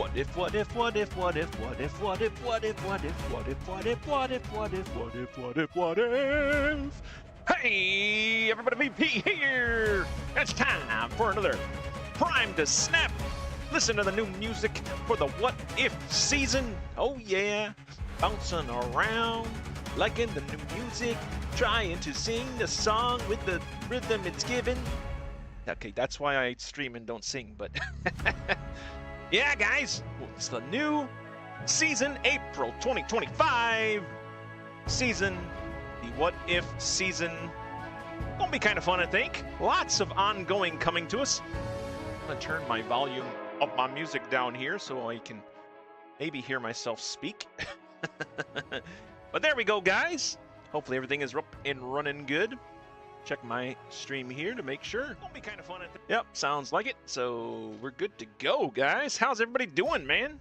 What if, what if, what if, what if, what if, what if, what if, what if, what if, what if, what if, what if, what if, what if, what if? Hey, everybody, VP here! It's time for another Prime to Snap. Listen to the new music for the What If season. Oh yeah, bouncing around, liking the new music, trying to sing the song with the rhythm it's given. Okay, that's why I stream and don't sing, but yeah, guys, it's the new season, April 2025 season, the What If season. Gonna be kind of fun, I think. Lots of ongoing coming to us. I'm gonna turn my volume up, my music down here so I can maybe hear myself speak. But there we go, guys. Hopefully everything is up and running good. Check my stream here to make sure. It'll be kind of fun. Yep, sounds like it. So we're good to go, guys. How's everybody doing, man?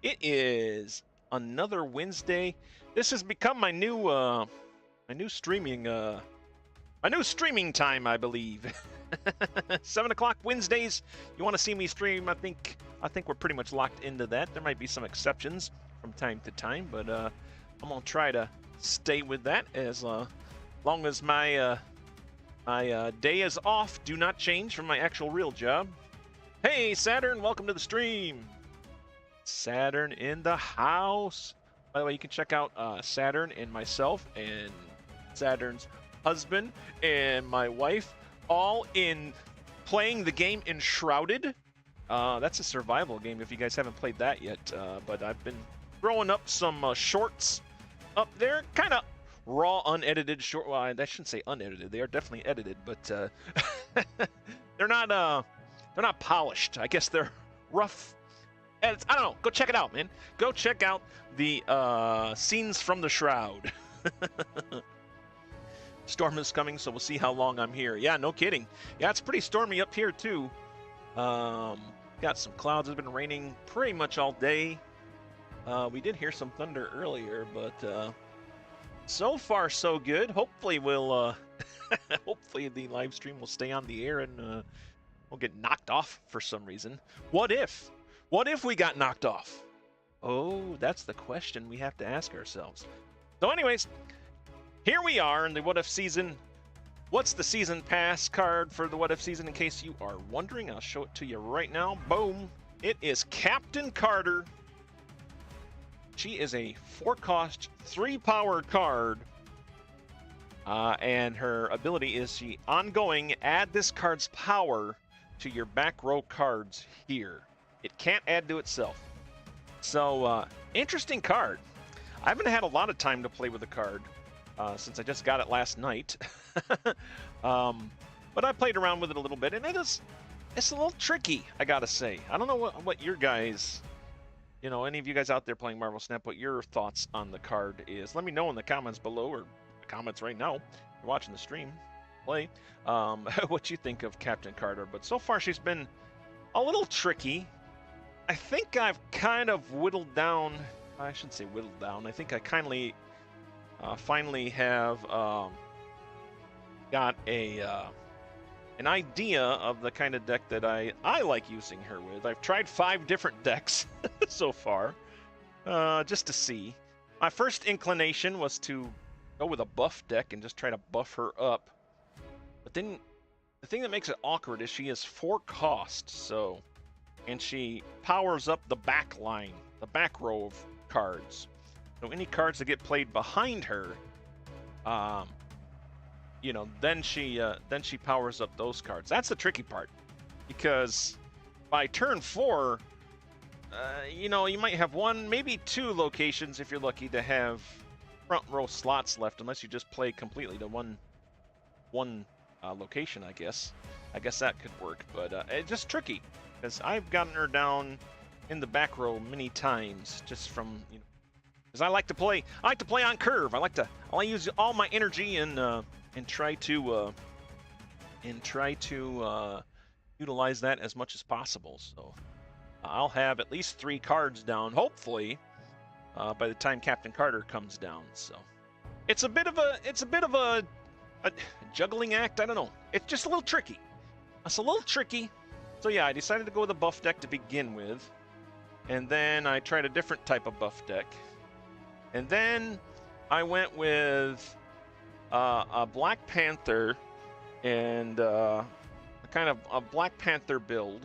It is another Wednesday. This has become my new streaming time, I believe. 7 o'clock Wednesdays. You want to see me stream? I think we're pretty much locked into that. There might be some exceptions from time to time, but I'm gonna try to stay with that as long as my day is off. Do not change from my actual real job. Hey, Saturn, welcome to the stream. Saturn in the house. By the way, you can check out Saturn and myself and Saturn's husband and my wife all in playing the game Enshrouded. That's a survival game if you guys haven't played that yet. But I've been throwing up some shorts up there, kind of raw, unedited short. Well, I shouldn't say unedited. They are definitely edited, but they're not polished. I guess they're rough edits. I don't know. Go check it out, man. Go check out the scenes from the Shroud. Storm is coming, so we'll see how long I'm here. Yeah, no kidding. Yeah, it's pretty stormy up here too. Got some clouds. It's been raining pretty much all day. We did hear some thunder earlier, but so far so good. Hopefully we'll hopefully the live stream will stay on the air and we'll get knocked off for some reason. What if we got knocked off? Oh, that's the question we have to ask ourselves. So anyways, here we are in the What If season. What's the season pass card for the What If season? In case you are wondering, I'll show it to you right now. Boom. It is Captain Carter. She is a 4-cost, 3-power card. And her ability is she ongoing, add this card's power to your back row cards here. It can't add to itself. So, interesting card. I haven't had a lot of time to play with the card since I just got it last night. But I played around with it a little bit, and it's a little tricky, I gotta say. I don't know what your guys... You know, any of you guys out there playing Marvel Snap, what your thoughts on the card is. Let me know in the comments below, or the comments right now. If you're watching the stream, play. What you think of Captain Carter. But so far, she's been a little tricky. I think I've kind of whittled down... I shouldn't say whittled down. I think I finally have got an idea of the kind of deck that I like using her with. I've tried 5 different decks so far, just to see. My first inclination was to go with a buff deck and just try to buff her up. But then the thing that makes it awkward is she is 4 cost, so, and she powers up the back line, the back row of cards. So any cards that get played behind her, you know, then she powers up those cards. That's the tricky part, because by turn 4, you know, you might have 1, maybe 2 locations if you're lucky to have front row slots left, unless you just play completely to one location. I guess that could work, but it's just tricky because I've gotten her down in the back row many times just from, you know, because I like to play on curve. I like to use all my energy and try to utilize that as much as possible. So I'll have at least 3 cards down, hopefully, by the time Captain Carter comes down. So it's a bit of a juggling act. I don't know. It's just a little tricky. It's a little tricky. So yeah, I decided to go with a buff deck to begin with. And then I tried a different type of buff deck. And then I went with a Black Panther and a kind of a Black Panther build.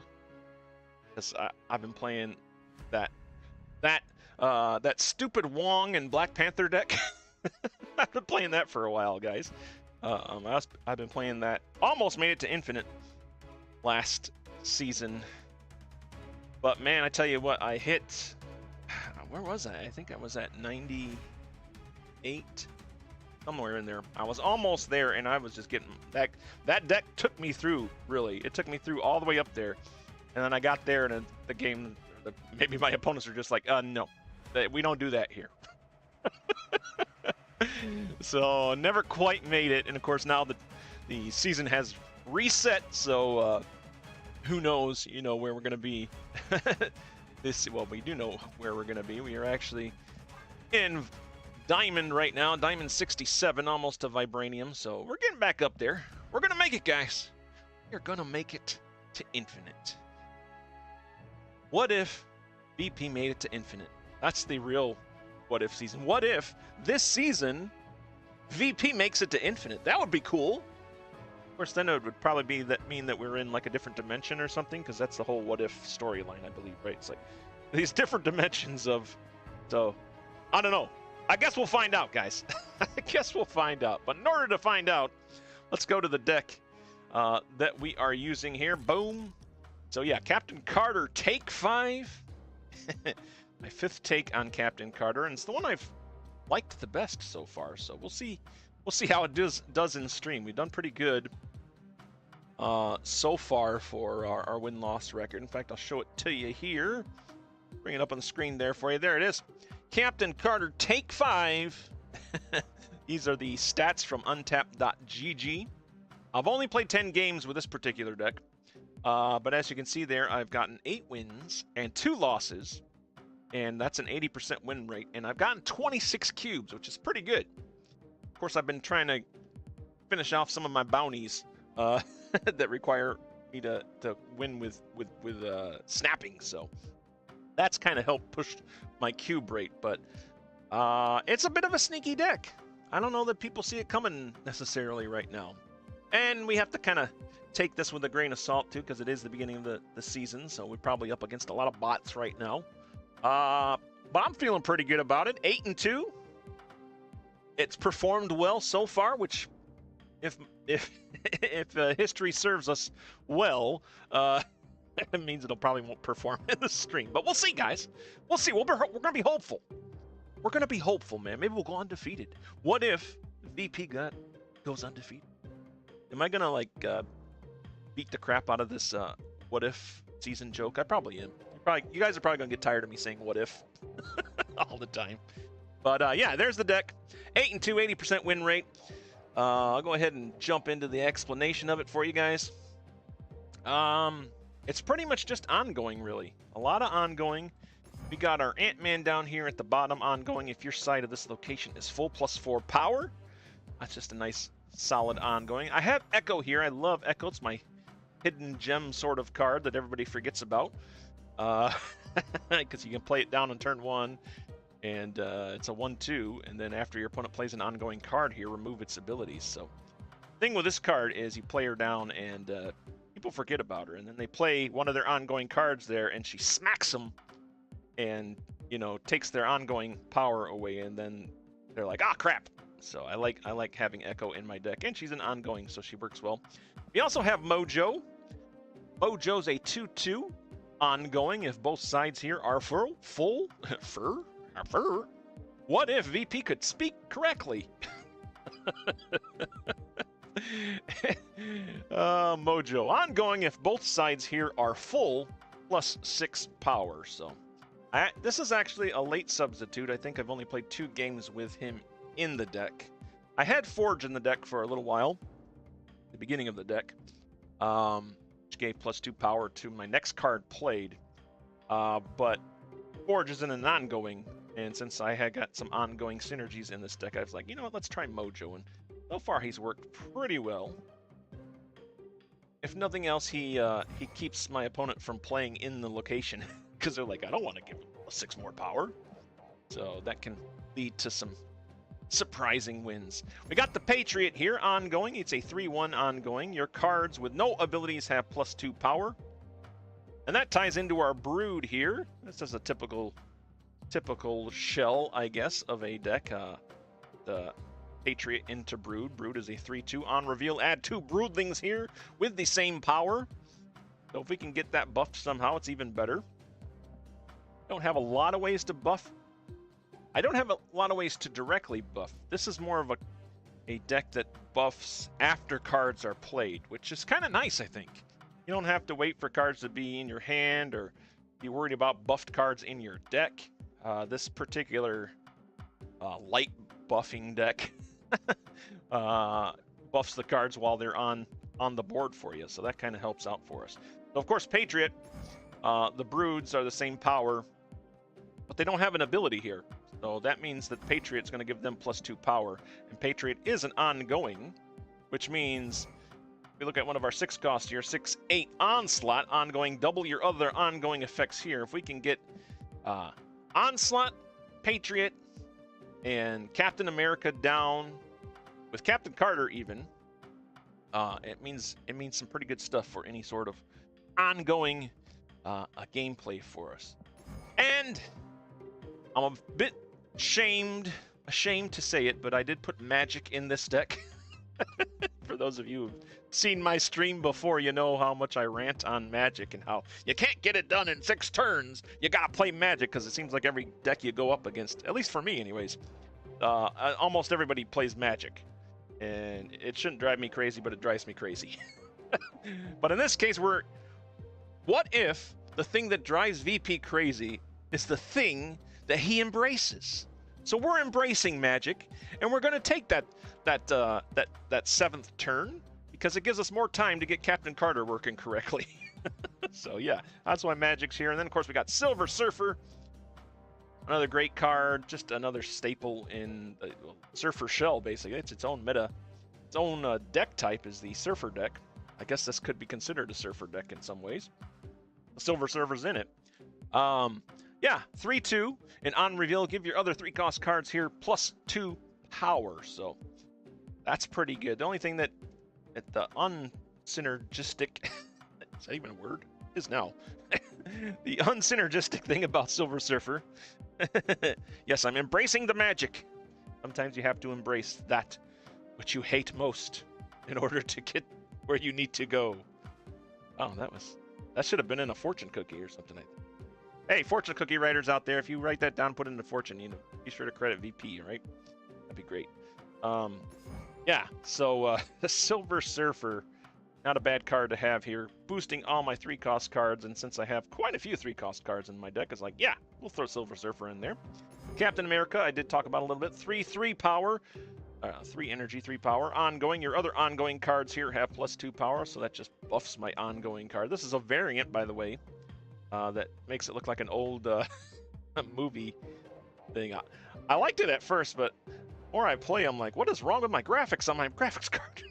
Because I've been playing that stupid Wong and Black Panther deck. I've been playing that for a while, guys. I've been playing that. Almost made it to Infinite last season. But man, I tell you what, I hit... Where was I? I think I was at 98. Somewhere in there. I was almost there, and I was just getting... That deck took me through, really. It took me through all the way up there. And then I got there, and the game... Maybe my opponents are just like, no. We don't do that here. So, never quite made it. And, of course, now the season has reset, so... who knows, where we're going to be. Well, we do know where we're going to be. We are actually in Diamond right now, Diamond 67, almost to Vibranium, so we're getting back up there. We're going to make it, guys. We're going to make it to Infinite. What if VP made it to Infinite? That's the real what if season. What if this season VP makes it to Infinite? That would be cool. Of course, then it would probably mean that we're in like a different dimension or something, because that's the whole what if storyline, I believe, right? It's like these different dimensions of... So, I don't know. I guess we'll find out, guys. I guess we'll find out. But in order to find out, let's go to the deck that we are using here. Boom. So yeah, Captain Carter, take 5. My 5th take on Captain Carter, and it's the one I've liked the best so far. So we'll see. We'll see how it does in stream. We've done pretty good so far for our win-loss record. In fact, I'll show it to you here. Bring it up on the screen there for you. There it is. Captain Carter, take 5. These are the stats from untap.gg. I've only played 10 games with this particular deck. But as you can see there, I've gotten 8 wins and 2 losses. And that's an 80% win rate. And I've gotten 26 cubes, which is pretty good. Of course, I've been trying to finish off some of my bounties that require me to win with snapping. So that's kind of helped push my cube rate. But it's a bit of a sneaky deck. I don't know that people see it coming necessarily right now. And we have to kind of take this with a grain of salt, too, because it is the beginning of the season. So we're probably up against a lot of bots right now. But I'm feeling pretty good about it. 8-2. It's performed well so far, which, if history serves us well, it means it'll probably won't perform in the stream. But we'll see, guys. We'll see. We're gonna be hopeful. We're gonna be hopeful, man. Maybe we'll go undefeated. What if VP goes undefeated? Am I gonna like beat the crap out of this what if season joke? I probably am. You guys are probably gonna get tired of me saying what if all the time. But yeah, there's the deck. 8-2, 80% win rate. I'll go ahead and jump into the explanation of it for you guys. It's pretty much just ongoing, really. A lot of ongoing. We got our Ant-Man down here at the bottom, ongoing. If your side of this location is full, +4 power. That's just a nice, solid ongoing. I have Echo here. I love Echo. It's my hidden gem sort of card that everybody forgets about. Because you can play it down on turn 1. And it's a 1/2, and then after your opponent plays an ongoing card here, remove its abilities. So, thing with this card is you play her down, and people forget about her, and then they play one of their ongoing cards there, and she smacks them, and takes their ongoing power away, and then they're like, ah, crap. So I like having Echo in my deck, and she's an ongoing, so she works well. We also have Mojo. Mojo's a 2/2 ongoing if both sides here are full. What if VP could speak correctly? Mojo. Ongoing if both sides here are full, +6 power. So this is actually a late substitute. I think I've only played 2 games with him in the deck. I had Forge in the deck for a little while, the beginning of the deck, which gave +2 power to my next card played. But Forge isn't an ongoing. And since I had got some ongoing synergies in this deck, I was like, you know what, let's try Mojo. And so far, he's worked pretty well. If nothing else, he keeps my opponent from playing in the location because they're like, I don't want to give them 6 more power. So that can lead to some surprising wins. We got the Patriot here, ongoing. It's a 3-1 ongoing. Your cards with no abilities have +2 power. And that ties into our Brood here. This is a typical shell, I guess, of a deck. The Patriot into Brood. Brood is a 3-2 on reveal. Add 2 Broodlings here with the same power. So if we can get that buffed somehow, it's even better. Don't have a lot of ways to buff. I don't have a lot of ways to directly buff. This is more of a deck that buffs after cards are played, which is kind of nice, I think. You don't have to wait for cards to be in your hand or be worried about buffed cards in your deck. This particular light buffing deck buffs the cards while they're on the board for you, so that kind of helps out for us. So of course, Patriot, the Broods are the same power, but they don't have an ability here. So that means that Patriot's going to give them +2 power, and Patriot is an ongoing, which means if we look at one of our 6 costs here, 6/8 Onslaught, ongoing, double your other ongoing effects here. If we can get Onslaught, Patriot, and Captain America down, with Captain Carter even, it means some pretty good stuff for any sort of ongoing gameplay for us. And I'm a bit ashamed to say it, but I did put Magik in this deck. For those of you who've seen my stream before, you know how much I rant on Magik and how you can't get it done in 6 turns. You gotta play Magik because it seems like every deck you go up against, at least for me anyways, almost everybody plays Magik. And it shouldn't drive me crazy, but it drives me crazy. But in this case, what if the thing that drives VP crazy is the thing that he embraces? So we're embracing Magik, and we're going to take that 7th turn because it gives us more time to get Captain Carter working correctly. So yeah, that's why Magik's here. And then of course we got Silver Surfer, another great card, just another staple in the Surfer shell. Basically, it's its own meta, its own deck type is the Surfer deck. I guess this could be considered a Surfer deck in some ways. The Silver Surfer's in it. Yeah, 3/2, and on reveal, give your other 3-cost cards here +2 power. So that's pretty good. The only thing that the unsynergistic, is that even a word? It is now. The unsynergistic thing about Silver Surfer. Yes, I'm embracing the Magik. Sometimes you have to embrace that which you hate most in order to get where you need to go. Oh, that should have been in a fortune cookie or something like that. Hey, fortune cookie writers out there, if you write that down, put it into fortune, be sure to credit VP, right? That'd be great. Yeah, so the Silver Surfer, not a bad card to have here, boosting all my 3-cost cards, and since I have quite a few 3-cost cards in my deck, it's like, yeah, we'll throw Silver Surfer in there. Captain America, I did talk about a little bit, 3/3 power, 3 energy, 3 power. Ongoing, your other ongoing cards here have +2 power, so that just buffs my ongoing card. This is a variant, by the way, that makes it look like an old movie thing. I liked it at first, but the more I play, I'm like, what is wrong with my graphics on my graphics card?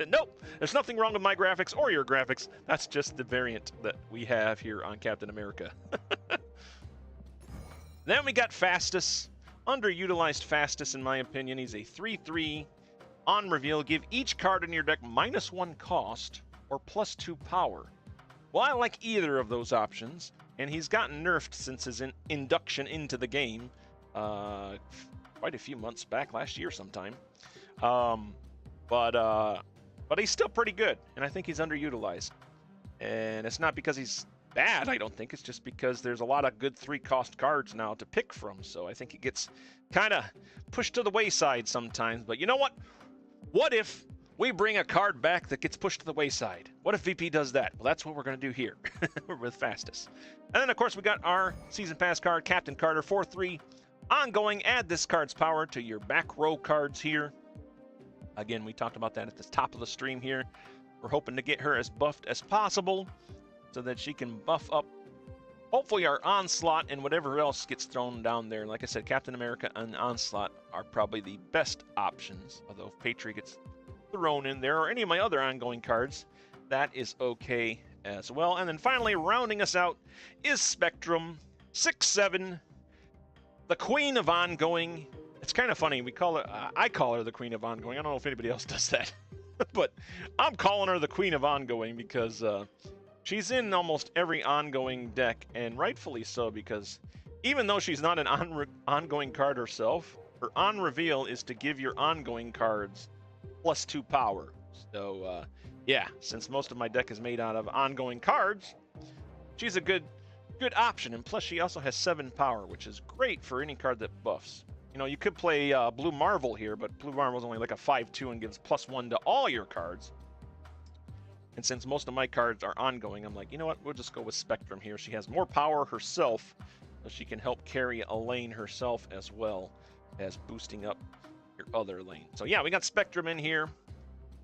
Nope, there's nothing wrong with my graphics or your graphics. That's just the variant that we have here on Captain America. Then we got Phastos. Underutilized Phastos, in my opinion. He's a 3/3. On reveal, give each card in your deck -1 cost or +2 power. Well, I like either of those options, and he's gotten nerfed since his induction into the game quite a few months back, last year sometime. But he's still pretty good, and I think he's underutilized. And it's not because he's bad, I don't think. It's just because there's a lot of good 3-cost cards now to pick from, so I think he gets kind of pushed to the wayside sometimes. But you know what? What if we bring a card back that gets pushed to the wayside? What if VP does that? Well, that's what we're going to do here with Phastos. And then, of course, we got our Season Pass card, Captain Carter, 4/3. Ongoing, add this card's power to your back row cards here. Again, we talked about that at the top of the stream here. We're hoping to get her as buffed as possible so that she can buff up, hopefully, our Onslaught and whatever else gets thrown down there. Like I said, Captain America and Onslaught are probably the best options, although if Patriot gets thrown in there or any of my other ongoing cards, that is okay as well. And then finally, rounding us out is Spectrum 6-7, the Queen of Ongoing. It's kind of funny. We call her, I call her the Queen of Ongoing. I don't know if anybody else does that, but I'm calling her the Queen of Ongoing because she's in almost every ongoing deck, and rightfully so, because even though she's not an ongoing card herself, her on reveal is to give your ongoing cards +2 power. So yeah, since most of my deck is made out of ongoing cards, she's a good option. And plus she also has 7 power, which is great for any card that buffs. You know, you could play Blue Marvel here, but Blue Marvel's only like a 5/2 and gives +1 to all your cards. And since most of my cards are ongoing, I'm like, you know what, we'll just go with Spectrum here. She has more power herself, so she can help carry a lane herself as well as boosting up your other lane. So yeah, we got Spectrum in here.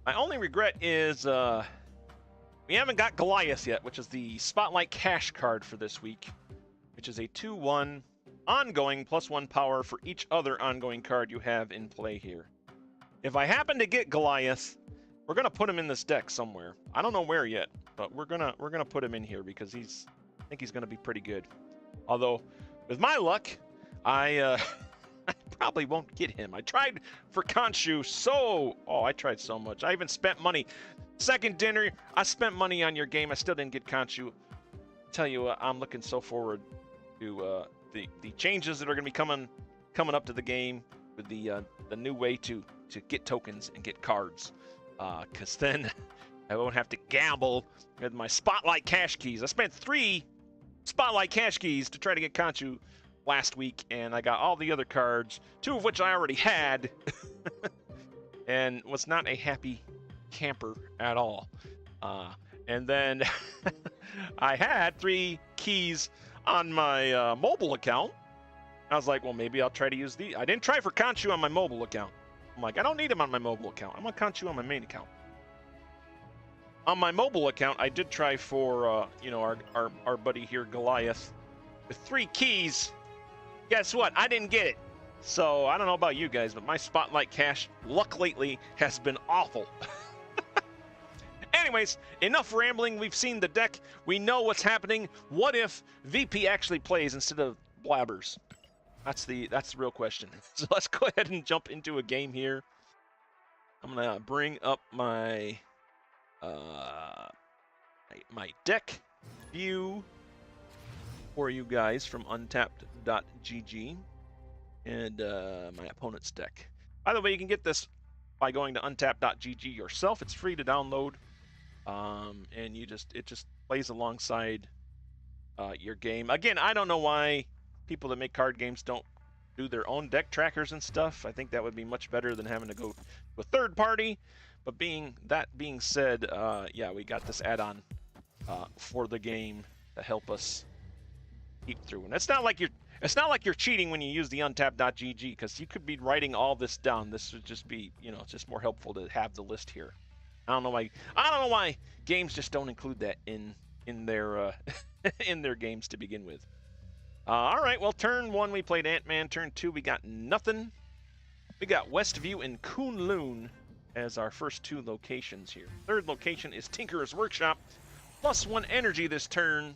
My only regret is we haven't got Goliath yet, which is the Spotlight Cash card for this week, which is a 2/1 ongoing +1 power for each other ongoing card you have in play here. If I happen to get Goliath, we're gonna put him in this deck somewhere. I don't know where yet, but we're gonna put him in here because I think he's gonna be pretty good. Although, with my luck, I probably won't get him. I tried for Khonshu I tried so much. I even spent money. Second dinner, I spent money on your game. I still didn't get Khonshu. Tell you what, I'm looking so forward to the changes that are gonna be coming up to the game with the new way to get tokens and get cards. Because then I won't have to gamble with my Spotlight Cash keys. I spent 3 Spotlight Cash keys to try to get Khonshu last week, and I got all the other cards, 2 of which I already had, and was not a happy camper at all. And then I had 3 keys on my mobile account. I was like, well, maybe I'll try to use these. I didn't try for Khonshu on my mobile account. I'm like, I don't need him on my mobile account. I want Khonshu on my main account. On my mobile account, I did try for, you know, our buddy here, Goliath, with 3 keys. Guess what? I didn't get it. So I don't know about you guys, but my Spotlight Cash luck lately has been awful. Anyways, enough rambling. We've seen the deck. We know what's happening. What if VP actually plays instead of Blabbers? That's the real question. So let's go ahead and jump into a game here. I'm gonna bring up my my deck view for you guys from untapped.gg and my opponent's deck. By the way, you can get this by going to untapped.gg yourself. It's free to download, and it just plays alongside your game. Again, I don't know why people that make card games don't do their own deck trackers and stuff. I think that would be much better than having to go to a third party. But being said, yeah, we got this add-on for the game to help us keep through. And it's not like you're cheating when you use the untapped.gg, because you could be writing all this down. This would just be, you know, it's just more helpful to have the list here. I don't know why games just don't include that in their in their games to begin with. All right, well, turn 1 we played Ant-Man. Turn 2 we got nothing. We got Westview and Kunlun as our first 2 locations here. Third location is Tinkerer's Workshop. +1 energy this turn.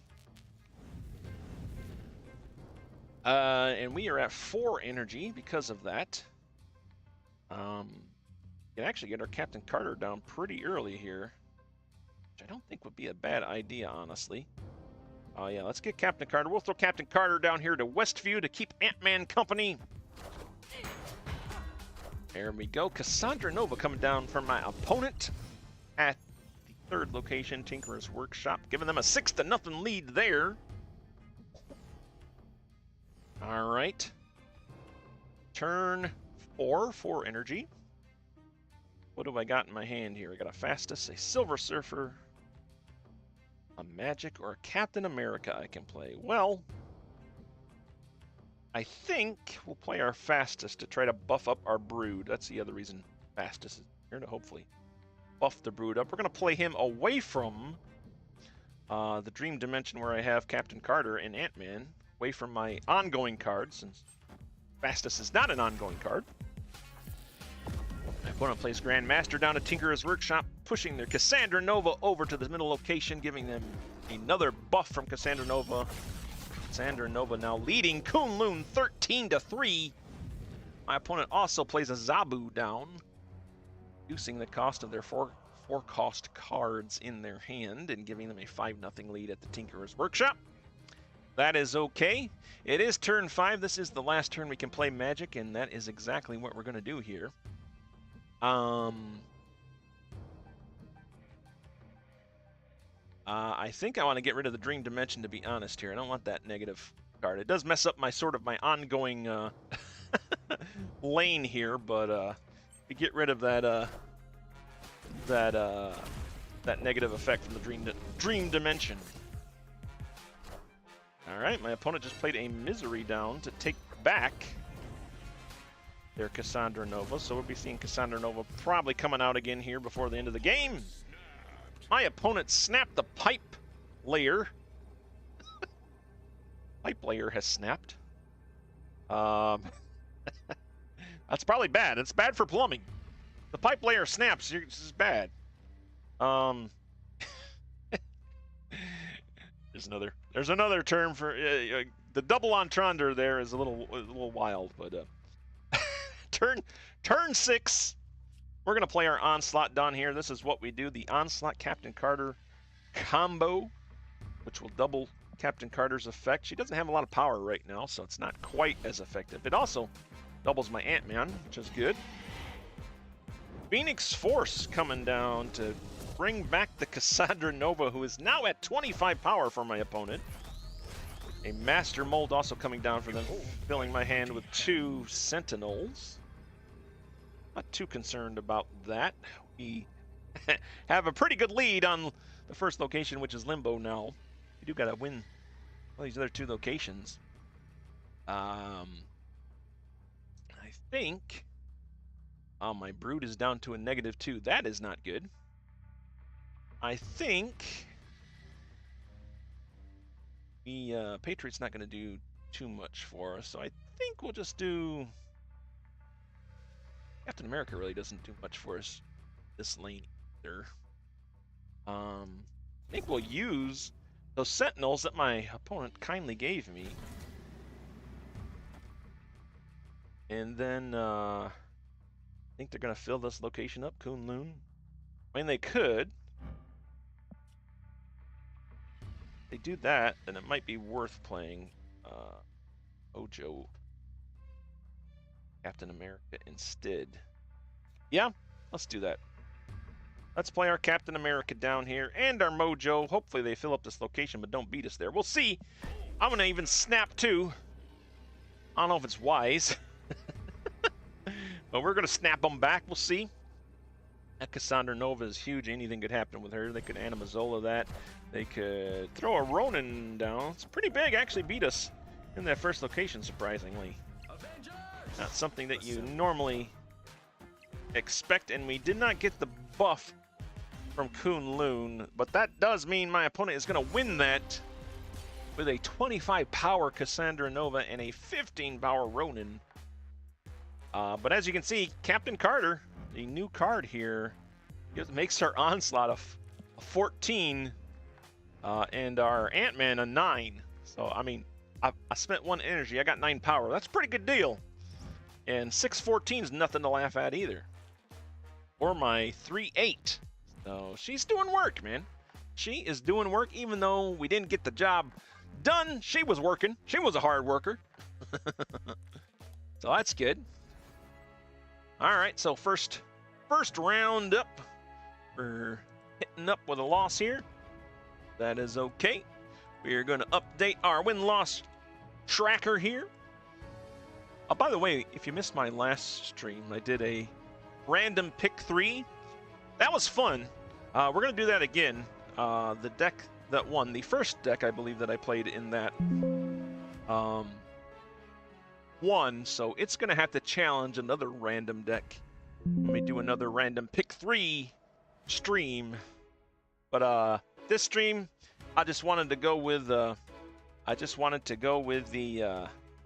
And we are at 4 energy because of that. We can actually get our Captain Carter down pretty early here, which I don't think would be a bad idea, honestly. Yeah, let's get Captain Carter. We'll throw Captain Carter down here to Westview to keep Ant-Man company. There we go. Cassandra Nova coming down from my opponent at the third location, Tinkerer's Workshop, giving them a 6-0 lead there. All right. Turn 4 energy. What do I got in my hand here? I got a Phastos, a Silver Surfer, a Magik, or a Captain America I can play. Well, I think we'll play our Phastos to try to buff up our Brood. That's the other reason Phastos is here, to hopefully buff the Brood up. We're going to play him away from the Dream Dimension where I have Captain Carter and Ant-Man, away from my ongoing card, since Phastos is not an ongoing card. My opponent plays Grandmaster down to Tinkerer's Workshop, pushing their Cassandra Nova over to the middle location, giving them another buff from Cassandra Nova. Cassandra Nova now leading Kunlun 13-3. My opponent also plays a Zabu down, reducing the cost of their four cost cards in their hand and giving them a 5-0 lead at the Tinkerer's Workshop. That is okay. It is turn 5. This is the last turn we can play Magik, and that is exactly what we're going to do here. I think I want to get rid of the Dream Dimension, to be honest here. I don't want that negative card. It does mess up my my ongoing lane here, but we get rid of that that negative effect from the Dream Dimension. All right, my opponent just played a Misery down to take back their Cassandra Nova, so we'll be seeing Cassandra Nova probably coming out again here before the end of the game. My opponent snapped the Pipe Layer. Pipe Layer has snapped. That's probably bad. It's bad for plumbing. The Pipe Layer snaps. This is bad. There's another term for the double entendre. There is a little wild, but turn 6. We're gonna play our Onslaught down here. This is what we do: the Onslaught Captain Carter combo, which will double Captain Carter's effect. She doesn't have a lot of power right now, so it's not quite as effective. It also doubles my Ant-Man, which is good. Phoenix Force coming down to bring back the Cassandra Nova, who is now at 25 power for my opponent. A Master Mold also coming down for them, filling my hand with 2 Sentinels. Not too concerned about that. We have a pretty good lead on the first location, which is Limbo now. We do got to win all these other 2 locations. I think my Brood is down to a -2. That is not good. I think the Patriot's not going to do too much for us, so I think we'll just do... Captain America really doesn't do much for us this lane either. I think we'll use those Sentinels that my opponent kindly gave me. And then I think they're going to fill this location up, Kunlun. I mean, they could. If they do that, then it might be worth playing Mojo Captain America instead. Yeah, let's do that. Let's play our Captain America down here and our Mojo. Hopefully they fill up this location, but don't beat us there. We'll see. I'm going to even snap too. I don't know if it's wise. But we're going to snap them back. We'll see. That Cassandra Nova is huge. Anything could happen with her. They could Animazola that. They could throw a Ronin down. It's pretty big. Actually beat us in that first location, surprisingly. Not something that you normally expect, and we did not get the buff from Kunlun, but that does mean my opponent is going to win that with a 25 power Cassandra Nova and a 15 power Ronin. But as you can see, Captain Carter, the new card here, makes our Onslaught a 14 and our Ant-Man a 9. So, I mean, I spent 1 energy. I got 9 power. That's a pretty good deal. And 614 is nothing to laugh at either. Or my 3-8. So she's doing work, man. She is doing work, even though we didn't get the job done. She was working. She was a hard worker. So that's good. All right, so first round up. We're hitting up with a loss here. That is okay. We are going to update our win-loss tracker here. Oh, by the way, if you missed my last stream, I did a random pick 3. That was fun. We're going to do that again. The deck that won, the first deck I believe that I played in that won, so it's going to have to challenge another random deck when we do another random pick 3 stream. But this stream, I just wanted to go with the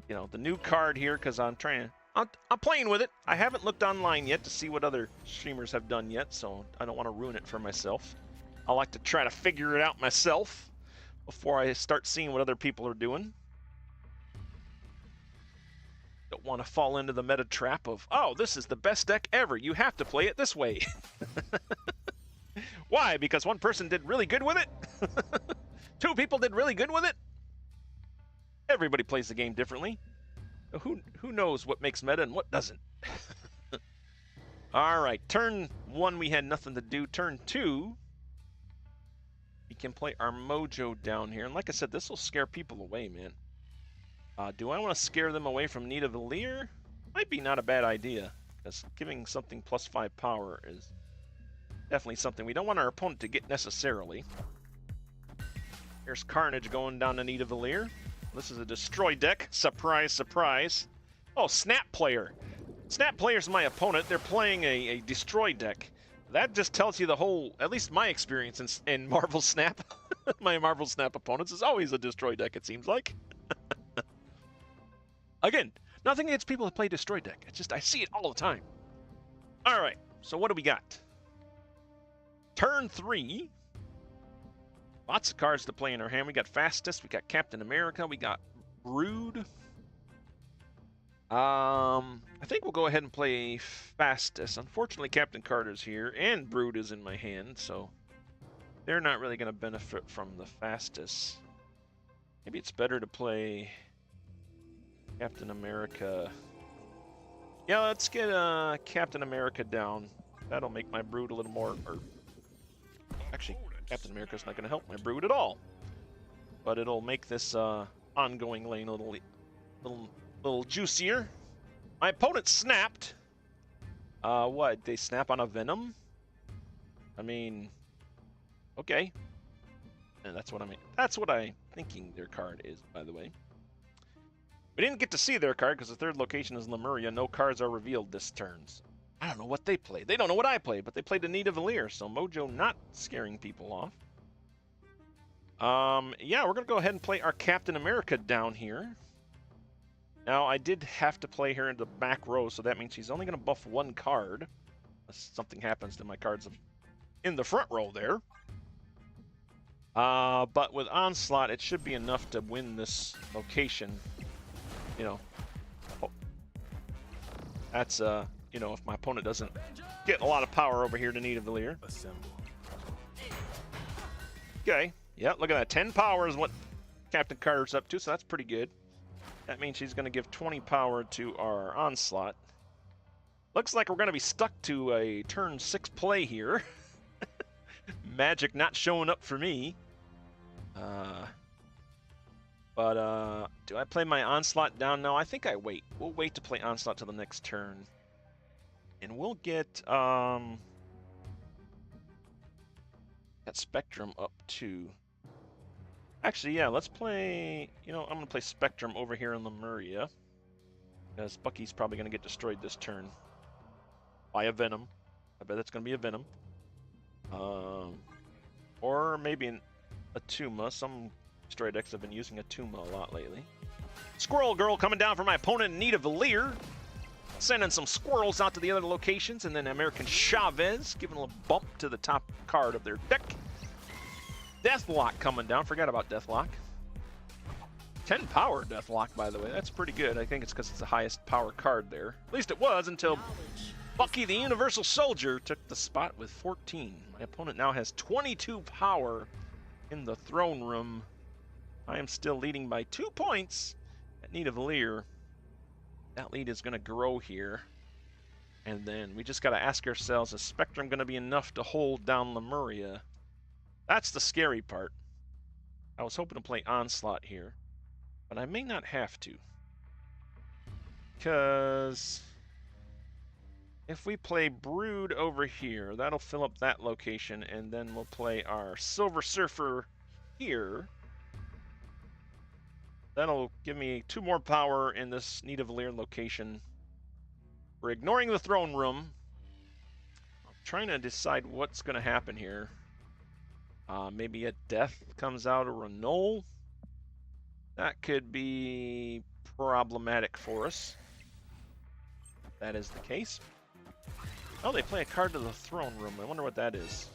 you know, the new card here, because I'm trying I'm playing with it. I haven't looked online yet to see what other streamers have done yet, so I don't want to ruin it for myself. I like to try to figure it out myself before I start seeing what other people are doing. Don't want to fall into the meta trap of, oh, this is the best deck ever. You have to play it this way. Why? Because one person did really good with it? Two people did really good with it? Everybody plays the game differently. Who knows what makes meta and what doesn't? All right, turn 1 we had nothing to do. Turn 2, we can play our Mojo down here. And like I said, this will scare people away, man. Do I want to scare them away from Nita Valier? Might be not a bad idea, because giving something +5 power is definitely something we don't want our opponent to get necessarily. Here's Carnage going down to Nita Valier. This is a destroy deck. Surprise, surprise. Oh, Snap Player. Snap Player's my opponent. They're playing a destroy deck. That just tells you the whole, at least my experience in Marvel Snap. My Marvel Snap opponents is always a destroy deck, it seems like. Again, nothing against people that play destroy deck. It's just I see it all the time. All right, so what do we got? Turn 3. Lots of cards to play in our hand. We got Phastos, we got Captain America, we got Brood. I think we'll go ahead and play Phastos. Unfortunately, Captain Carter's here, and Brood is in my hand, so they're not really going to benefit from the Phastos. Maybe it's better to play Captain America. Yeah, let's get Captain America down. That'll make my Brood a little more... Actually, Captain America's not going to help my Brood at all. But it'll make this ongoing lane a little juicier. My opponent snapped. What? They snap on a Venom? I mean, okay. And that's what I mean. That's what I'm thinking their card is, by the way. We didn't get to see their card because the third location is Lemuria. No cards are revealed this turn. So I don't know what they played. They don't know what I played, but they played Anita Valier, so Mojo not scaring people off. Yeah, we're going to go ahead and play our Captain America down here. Now, I did have to play her in the back row, so that means she's only going to buff 1 card. Unless something happens to my cards in the front row there. But with Onslaught, it should be enough to win this location. You know, that's, you know, if my opponent doesn't get a lot of power over here to Nita Valier. Okay, yeah, look at that. 10 power is what Captain Carter's up to, so that's pretty good. That means she's going to give 20 power to our Onslaught. Looks like we're going to be stuck to a turn 6 play here. Magik not showing up for me. But do I play my Onslaught down? No, I think I wait. We'll wait to play Onslaught till the next turn. And we'll get that Spectrum up too. Actually, yeah, let's play... You know, I'm going to play Spectrum over here in Lemuria. Because Bucky's probably going to get destroyed this turn. By a Venom. I bet it's going to be a Venom. Or maybe a Tuma. Some destroy decks have been using a Tuma a lot lately. Squirrel Girl coming down for my opponent, Nita Valier. Sending some squirrels out to the other locations. And then American Chavez giving a little bump to the top card of their deck. Deathlock coming down. Forgot about Deathlock. 10 power Deathlock, by the way. That's pretty good. I think it's because it's the highest power card there. At least it was until Bucky the Universal Soldier took the spot with 14. My opponent now has 22 power in the throne room. I am still leading by 2 points at Nita Valier. That lead is going to grow here. And then we just got to ask ourselves, is Spectrum going to be enough to hold down Lemuria? That's the scary part. I was hoping to play Onslaught here, but I may not have to. Because if we play Brood over here, that'll fill up that location, and then we'll play our Silver Surfer here. That'll give me 2 more power in this Nita Valier location. We're ignoring the throne room. I'm trying to decide what's going to happen here. Maybe a death comes out or a null. That could be problematic for us. that is the case. Oh, they play a card to the throne room. I wonder what that is.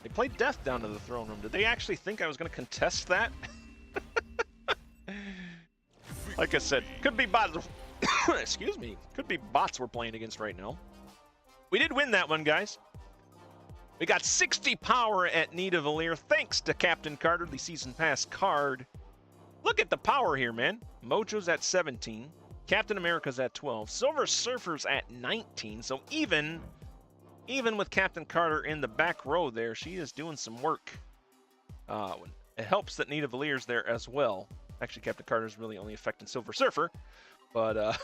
They played death down to the throne room. Did they actually think I was going to contest that? Like I said, could be bots. Excuse me. Could be bots we're playing against right now. We did win that one, guys. We got 60 power at Nidavellir thanks to Captain Carter, the Season Pass card. Look at the power here, man. Mojo's at 17. Captain America's at 12. Silver Surfer's at 19. So even with Captain Carter in the back row there, she is doing some work. It helps that Nidavellir's there as well. Actually, Captain Carter's really only affecting Silver Surfer. But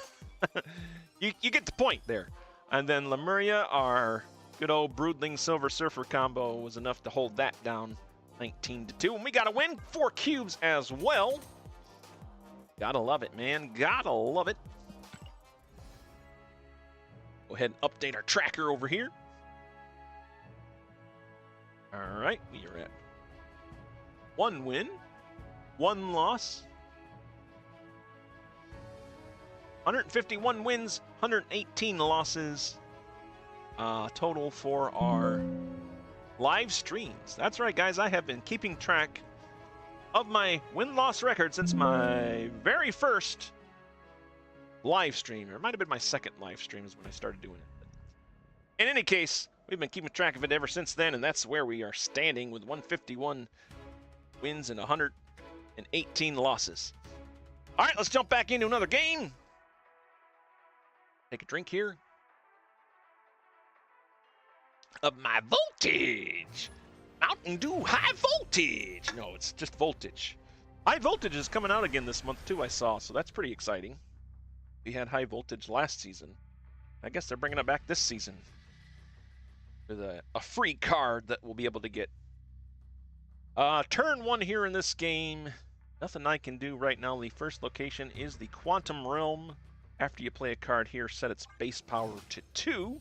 you get the point there. And then Lemuria, our good old Broodling Silver Surfer combo, was enough to hold that down 19-2. And we got to win 4 cubes as well. Gotta love it, man. Gotta love it. Go ahead and update our tracker over here. All right, we are at 1 win, 1 loss. 151 wins, 118 losses. Total for our live streams. That's right, guys. I have been keeping track of my win-loss record since my very first live stream. Or it might have been my second live stream is when I started doing it. In any case, we've been keeping track of it ever since then, and that's where we are standing with 151 wins and 118 losses. All right, let's jump back into another game. Take a drink here of my voltage. Mountain Dew High Voltage. No, it's just voltage. High Voltage is coming out again this month too, I saw, so that's pretty exciting. We had High Voltage last season. I guess they're bringing it back this season with a free card that we'll be able to get. Turn 1 here in this game. Nothing I can do right now. The first location is the Quantum Realm. After you play a card here, set its base power to 2.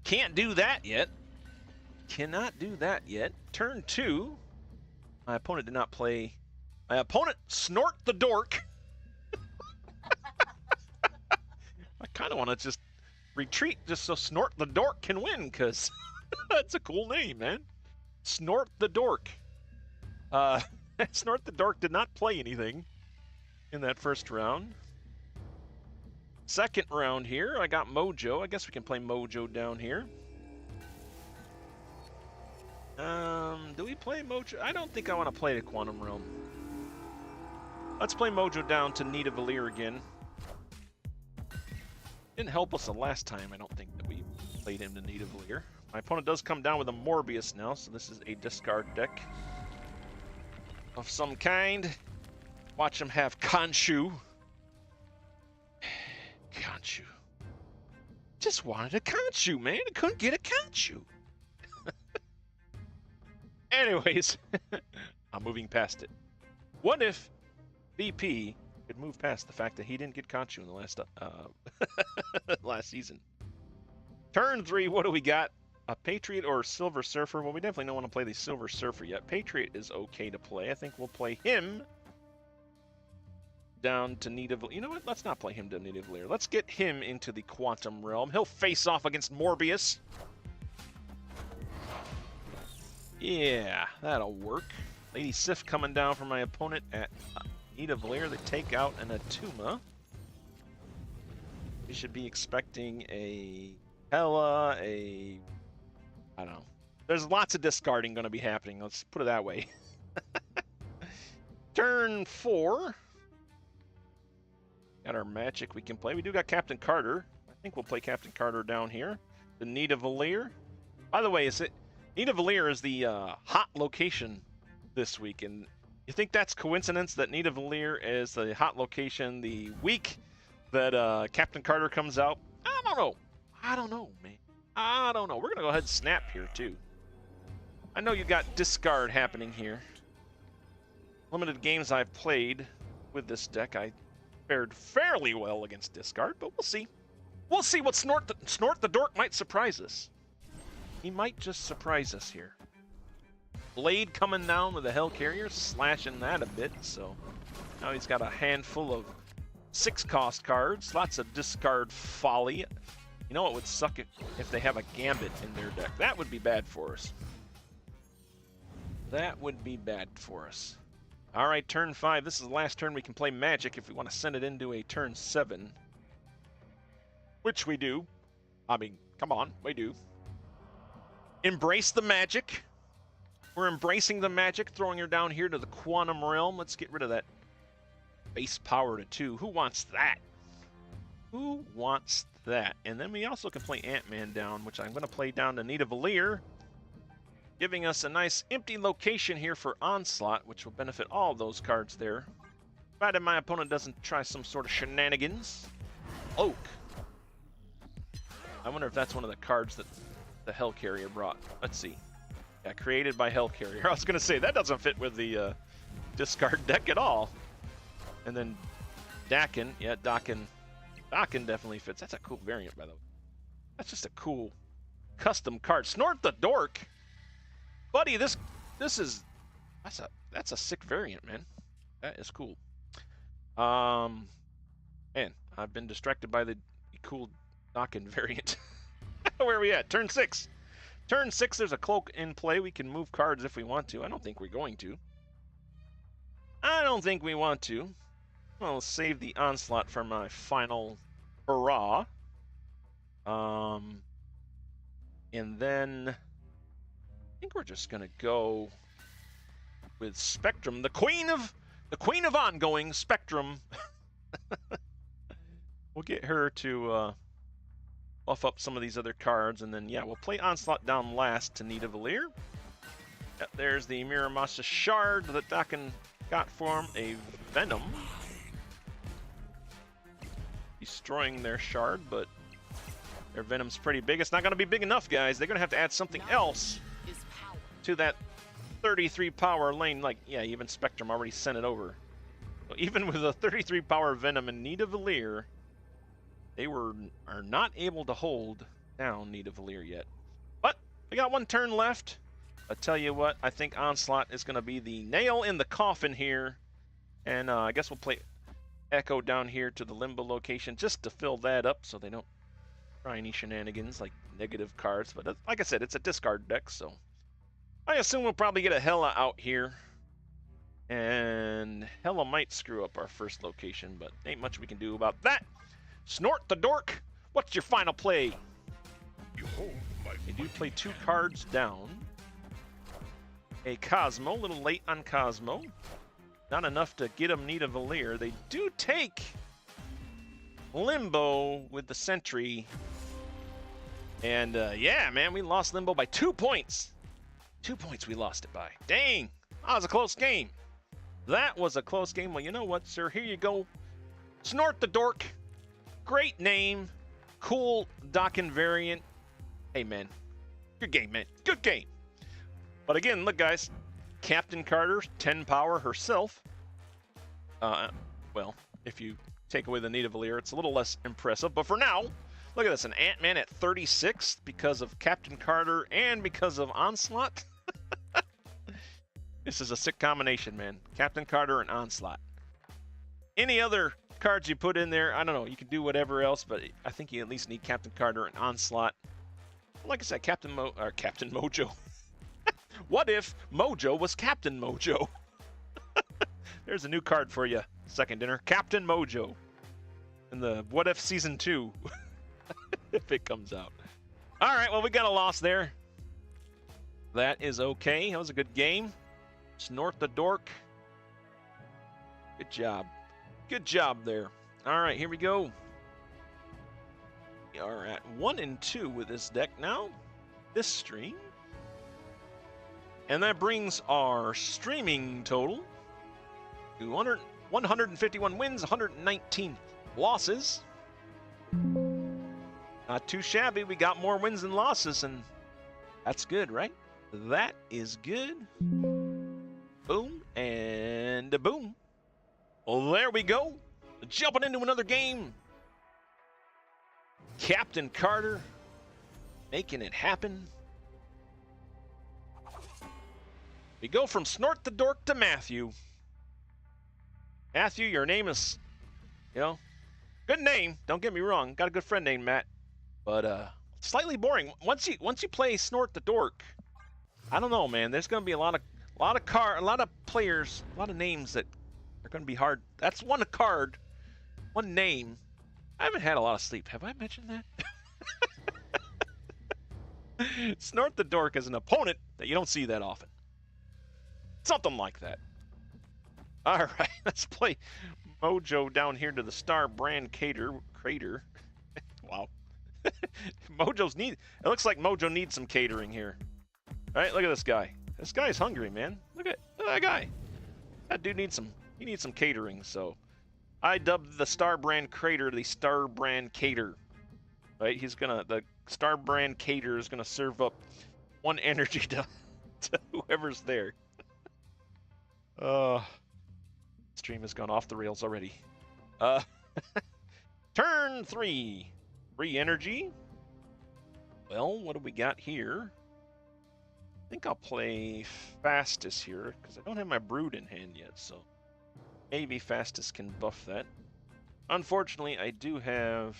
Can't do that yet. Cannot do that yet. Turn 2. My opponent did not play. My opponent, Snort the Dork. I kind of want to just retreat just so Snort the Dork can win, because that's a cool name, man. Snort the Dork. Snort the Dork did not play anything in that first round. Second round here, I got Mojo. I guess we can play Mojo down here. Do we play Mojo? I don't think I want to play the Quantum Realm. Let's play Mojo down to Nidavellir again. Didn't help us the last time, I don't think, that we played him to Nidavellir. My opponent does come down with a Morbius now, so this is a discard deck of some kind. Watch him have Khonshu. Khonshu. Just wanted a Khonshu, man. I couldn't get a Khonshu. Anyways, I'm moving past it. What if BP could move past the fact that he didn't get Khonshu in the last last season? Turn 3, what do we got? A Patriot or Silver Surfer? Well, we definitely don't want to play the Silver Surfer yet. Patriot is okay to play. I think we'll play him down to Nidavellir. You know what? Let's not play him to Nidavellir. Let's get him into the Quantum Realm. He'll face off against Morbius. Yeah, that'll work. Lady Sif coming down for my opponent at Nidavellir. They take out an Atuma. We should be expecting a Hela, I don't know. There's lots of discarding going to be happening. Let's put it that way. Turn 4. Got our Magik we can play. We do got Captain Carter. I think we'll play Captain Carter down here. The Nidavellir. By the way, is it Nidavellir is the hot location this week, and you think that's coincidence that Nidavellir is the hot location the week that Captain Carter comes out? I don't know. I don't know, man. I don't know. We're gonna go ahead and snap here too. I know you got discard happening here. Limited games I've played with this deck, I fared fairly well against discard, but we'll see. We'll see what Snort the Dork might surprise us. He might just surprise us here. Blade coming down with a Hell Carrier, slashing that a bit, so now he's got a handful of 6 cost cards, lots of discard folly. You know what would suck if they have a Gambit in their deck? That would be bad for us. That would be bad for us. All right, turn 5. This is the last turn we can play Magik if we want to send it into a turn 7. Which we do. I mean, come on, we do. Embrace the Magik. We're embracing the Magik, throwing her down here to the Quantum Realm. Let's get rid of that base power to 2. Who wants that? Who wants that? And then we also can play Ant-Man down, which I'm going to play down to Nidavellir, giving us a nice empty location here for Onslaught, which will benefit all of those cards there. Provided my opponent doesn't try some sort of shenanigans. Oak. I wonder if that's one of the cards that the Hellcarrier brought. Let's see. Yeah, created by Hellcarrier. I was going to say, that doesn't fit with the discard deck at all. And then Dakin. Yeah, Dakin definitely fits. That's a cool variant, by the way. That's just a cool custom card. Snort the Dork. Buddy, this is that's a sick variant, man. That is cool. Man, I've been distracted by the cool Dakin variant. Where are we at? Turn 6. Turn 6, there's a cloak in play. We can move cards if we want to. I don't think we're going to. I don't think we want to. I'll save the Onslaught for my final hurrah. And then I think we're just gonna go with Spectrum, the queen of ongoing Spectrum. We'll get her to buff up some of these other cards, and then yeah, we'll play Onslaught down last to Nidavellir. Yep, there's the Miramasa Shard that Dakin got for him, a Venom. Destroying their shard, but their Venom's pretty big. It's not going to be big enough, guys. They're going to have to add something else to that 33 power lane. Like, yeah, even Spectrum already sent it over. So even with a 33 power Venom in Nidavellir, they are not able to hold down Nidavellir yet. But we got one turn left. I tell you what, I think Onslaught is going to be the nail in the coffin here. And I guess we'll play Echo down here to the Limbo location just to fill that up so they don't try any shenanigans like negative cards. But like I said, it's a discard deck, so I assume we'll probably get a Hela out here. And Hela might screw up our first location, but ain't much we can do about that. Snort the Dork, what's your final play? They do play 2 cards down. A Cosmo, a little late on Cosmo. Not enough to get them Nidavellir. They do take Limbo with the Sentry. And yeah, man, we lost Limbo by 2 points. 2 points we lost it by. Dang, that was a close game. That was a close game. Well, you know what, sir? Here you go. Snort the Dork. Great name. Cool Dakin variant. Hey, man. Good game, man. Good game. But again, look, guys. Captain Carter, 10 power herself. Well, if you take away the Nidavellir, it's a little less impressive. But for now, look at this. An Ant-Man at 36 because of Captain Carter and because of Onslaught. This is a sick combination, man. Captain Carter and Onslaught. Any other cards you put in there, I don't know. You can do whatever else, but I think you at least need Captain Carter and Onslaught. Like I said, Captain Mojo. What if Mojo was Captain Mojo? There's a new card for you, second dinner. Captain Mojo. In the What If Season 2. If it comes out. All right, well, we got a loss there. That is okay. That was a good game. Snort the Dork. Good job. Good job there. All right, here we go. We are at 1 and 2 with this deck now. This stream. And that brings our streaming total to 151 wins, 119 losses. Not too shabby. We got more wins than losses, and that's good, right? That is good. Boom and a boom. Well, there we go. Jumping into another game. Captain Carter making it happen. We go from Snort the Dork to Matthew. Matthew, your name is You know, good name. Don't get me wrong. Got a good friend named Matt, but slightly boring. Once you play Snort the Dork, I don't know, man. There's gonna be a lot of players, a lot of names that are gonna be hard. That's one card, one name. I haven't had a lot of sleep. Have I mentioned that? Snort the Dork is an opponent that you don't see that often. Something like that. All right, let's play Mojo down here to the Star Brand Crater. Wow. It looks like Mojo needs some catering here. All right, look at this guy. This guy's hungry, man. Look at that guy. That dude needs some catering, so I dubbed the Star Brand Crater the Star Brand Cater. Right? The Star Brand Cater is gonna serve up one energy to whoever's there. Stream has gone off the rails already. Turn 3. Free energy. Well, what do we got here? I think I'll play Phastos here, because I don't have my Brood in hand yet, so maybe Phastos can buff that. Unfortunately, I do have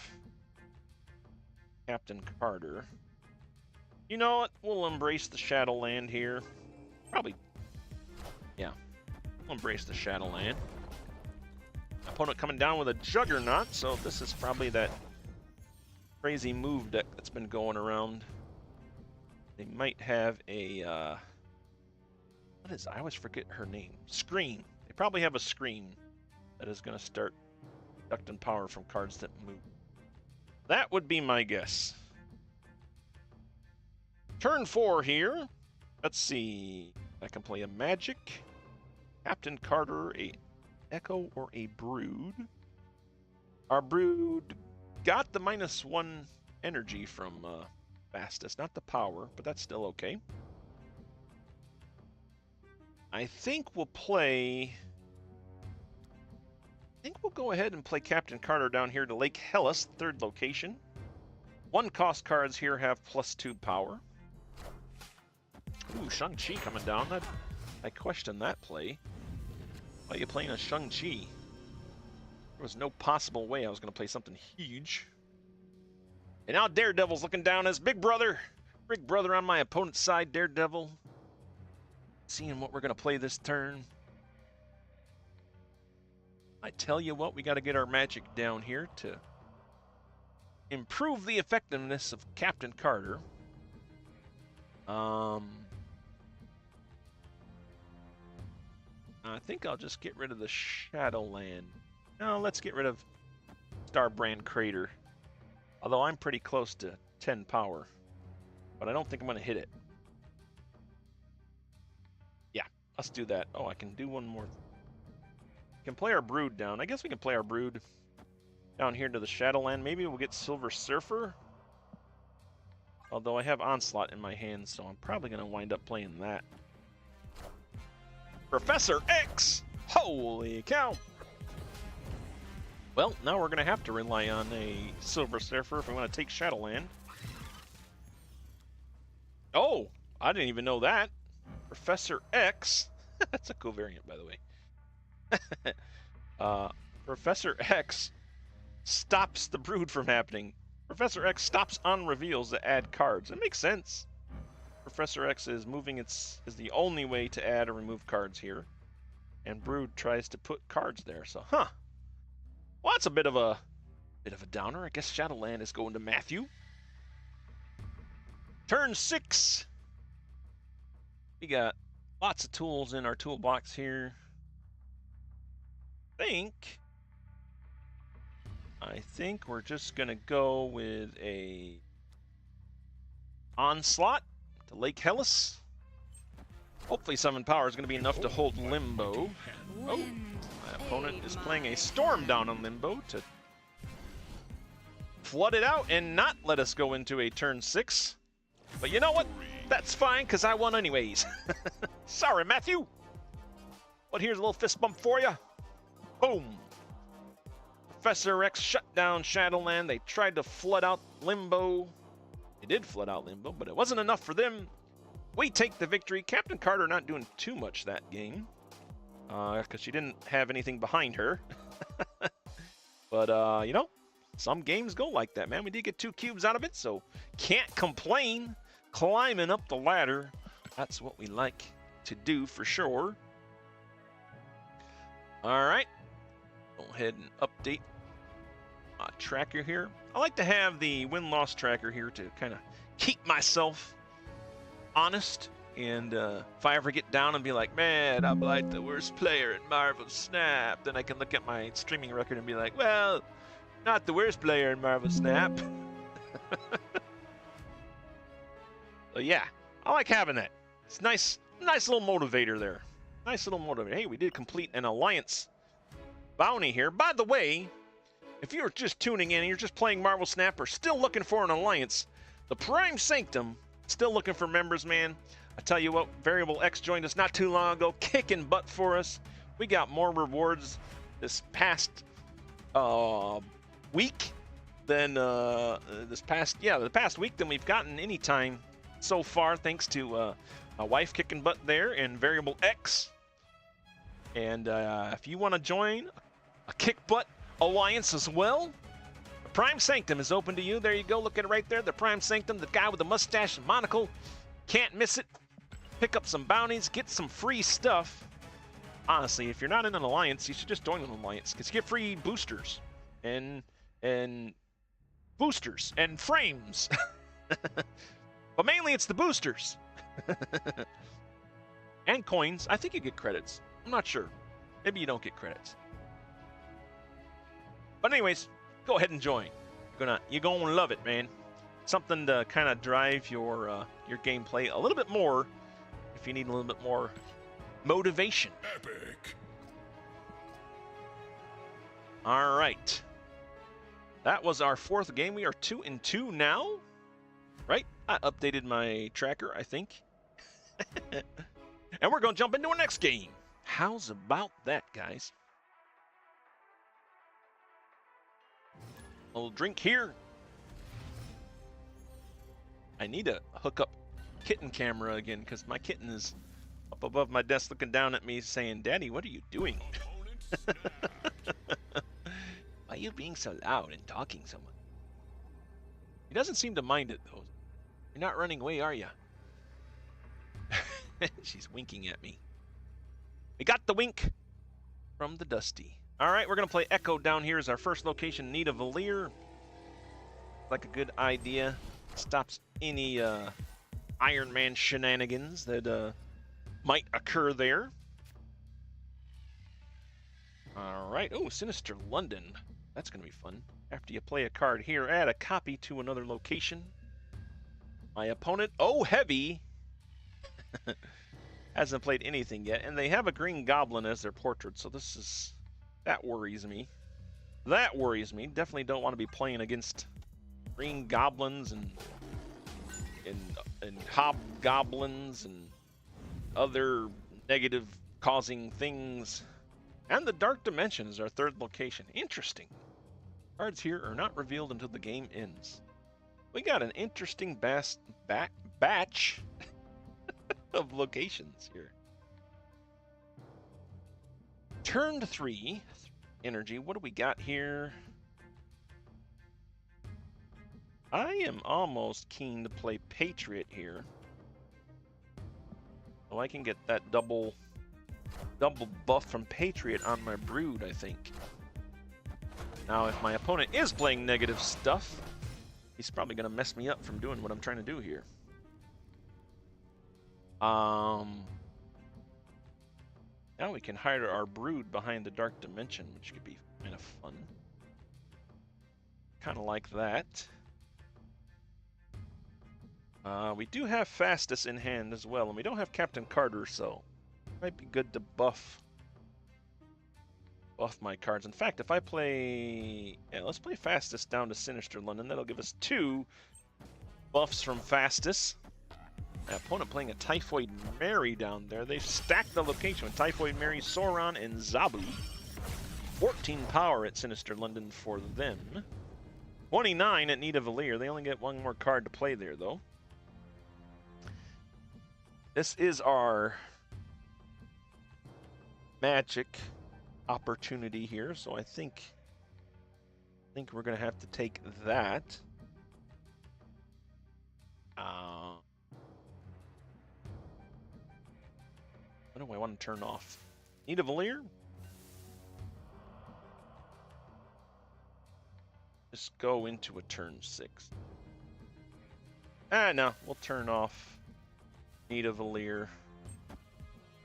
Captain Carter. You know what? We'll embrace the Shadowland here. Probably, yeah. We'll embrace the Shadowland. Opponent coming down with a Juggernaut, so this is probably that crazy move deck that's been going around. They might have a, what is it? I always forget her name. Screen. They probably have a screen that is going to start deducting power from cards that move. That would be my guess. Turn 4 here. Let's see. I can play a Magik, Captain Carter, a Echo, or a Brood. Our Brood got the -1 energy from Phastos, not the power, but that's still okay. I think we'll go ahead and play Captain Carter down here to Lake Hellas, 3rd location. 1-cost cards here have +2 power. Ooh, Shang-Chi coming down. I question that play. Why are you playing a Shang-Chi? There was no possible way I was going to play something huge. And now Daredevil's looking down as Big Brother. Big Brother on my opponent's side, Daredevil. Seeing what we're going to play this turn. I tell you what, we got to get our Magik down here to improve the effectiveness of Captain Carter. I think I'll just get rid of the Shadowland. No, let's get rid of Star Brand Crater. Although I'm pretty close to 10 power. But I don't think I'm going to hit it. Yeah, let's do that. Oh, I can do one more. We can play our Brood down. I guess we can play our Brood down here to the Shadowland. Maybe we'll get Silver Surfer. Although I have Onslaught in my hand, so I'm probably going to wind up playing that. Professor X! Holy cow! Well, now we're going to have to rely on a Silver Surfer if we want to take Shadowland. Oh, I didn't even know that. Professor X. That's a cool variant, by the way. Professor X stops the Brood from happening. Professor X stops on reveals that add cards. It makes sense. Professor X is moving is the only way to add or remove cards here. And Brood tries to put cards there, so well, that's a bit of a downer. I guess Shadowland is going to Matthew. Turn 6. We got lots of tools in our toolbox here. I think we're just gonna go with a Onslaught to Lake Hellas. Hopefully 7 power is gonna be enough to hold Limbo. Oh, my opponent is playing a Storm down on Limbo to flood it out and not let us go into a turn 6. But you know what? That's fine, because I won anyways. Sorry, Matthew. But here's a little fist bump for you. Boom. Professor X shut down Shadowland. They tried to flood out Limbo. They did flood out Limbo, but it wasn't enough for them. We take the victory. Captain Carter not doing too much that game, because she didn't have anything behind her. But, you know, some games go like that, man. We did get 2 cubes out of it, so can't complain. Climbing up the ladder, that's what we like to do for sure. All right, go ahead and update my tracker here. I like to have the win-loss tracker here to kind of keep myself honest. And if I ever get down and be like, man, I'm like the worst player at Marvel Snap, then I can look at my streaming record and be like, well, not the worst player in Marvel Snap. So yeah, I like having that. It's nice little motivator there. Nice little motivator. Hey, we did complete an alliance bounty here. By the way, if you're just tuning in and you're just playing Marvel Snap or still looking for an alliance, the Prime Sanctum, still looking for members, man. I tell you what, Variable X joined us not too long ago, kicking butt for us. We got more rewards this past week than the past week than we've gotten any time so far, thanks to my wife kicking butt there and Variable X. And if you want to join a kick butt alliance as well, the Prime Sanctum is open to you. There you go, look at it right there, the Prime Sanctum, the guy with the mustache and monocle. Can't miss it. Pick up some bounties, get some free stuff. Honestly, if you're not in an alliance, you should just join an alliance because you get free boosters and boosters and frames. But mainly it's the boosters. And coins. I think you get credits. I'm not sure. Maybe you don't get credits. But anyways, go ahead and join. You're gonna love it, man. Something to kind of drive your gameplay a little bit more if you need a little bit more motivation. Epic. All right. That was our 4th game. We are 2-2 now. Right? I updated my tracker, I think. And we're going to jump into our next game. How's about that, guys? A little drink here. I need to hook up kitten camera again because my kitten is up above my desk looking down at me saying, Daddy, what are you doing? Why are you being so loud and talking so much? He doesn't seem to mind it, though. You're not running away, are you? She's winking at me. We got the wink from the Dusty. All right, we're going to play Echo down here as our first location. Need a Valir. Like a good idea. Stops any Iron Man shenanigans that might occur there. All right. Oh, Sinister London. That's going to be fun. After you play a card here, add a copy to another location. My opponent, oh, heavy, hasn't played anything yet, and they have a Green Goblin as their portrait, so that worries me. That worries me. Definitely don't want to be playing against Green Goblins and Hobgoblins and other negative causing things. And the Dark Dimension is our 3rd location. Interesting. Cards here are not revealed until the game ends. We got an interesting batch of locations here. Turn 3 energy. What do we got here? I am almost keen to play Patriot here. So I can get that double buff from Patriot on my Brood, I think. Now, if my opponent is playing negative stuff, he's probably going to mess me up from doing what I'm trying to do here. Now we can hide our Brood behind the Dark Dimension, which could be kind of fun. Kind of like that. We do have Phastos in hand as well, and we don't have Captain Carter, so it might be good to buff my cards. In fact, if I play... Yeah, let's play Phastos down to Sinister London. That'll give us 2 buffs from Phastos. My opponent playing a Typhoid Mary down there. They've stacked the location with Typhoid Mary, Sauron, and Zabu. 14 power at Sinister London for them. 29 at Nida Valir. They only get 1 more card to play there, though. This is our Magic opportunity here, so I think think we're going to have to take that. What do I want to turn off? Need a Valir? Just go into a turn 6. No, we'll turn off Need a Valir.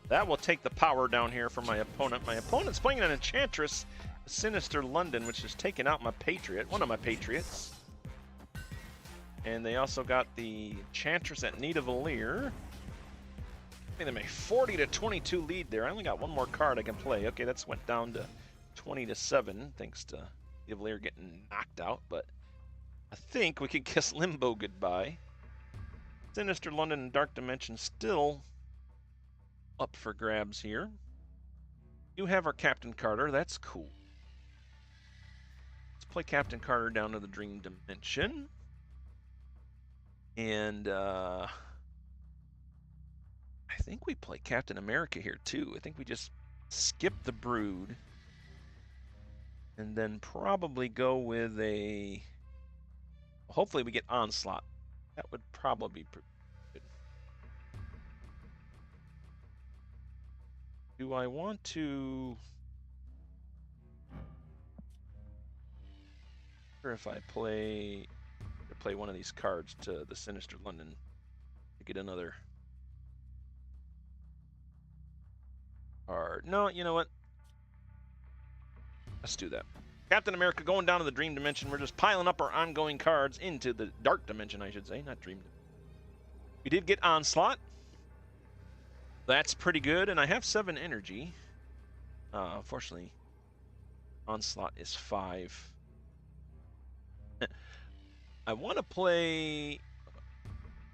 That will take the power down here for my opponent. My opponent's playing an Enchantress, Sinister London, which has taken out my Patriot, one of my Patriots. And they also got the Enchantress at Need a Valir. Giving them a 40-22 lead there. I only got one more card I can play. Okay, that's went down to 20-7, thanks to the Valir getting knocked out. But I think we could kiss Limbo goodbye. Sinister London and Dark Dimension still up for grabs here. You have our Captain Carter. That's cool. Let's play Captain Carter down to the Dream Dimension. And I think we play Captain America here too. I think we just skip the Brood and then probably go with a... Hopefully we get Onslaught. That would probably be pretty good. Do I want to... Or if I play one of these cards to the Sinister London to get another card. No, you know what? Let's do that. Captain America going down to the Dream Dimension. We're just piling up our ongoing cards into the Dark Dimension, I should say, not Dream Dimension. We did get Onslaught. That's pretty good, and I have 7 energy. Unfortunately, Onslaught is 5. I want to play...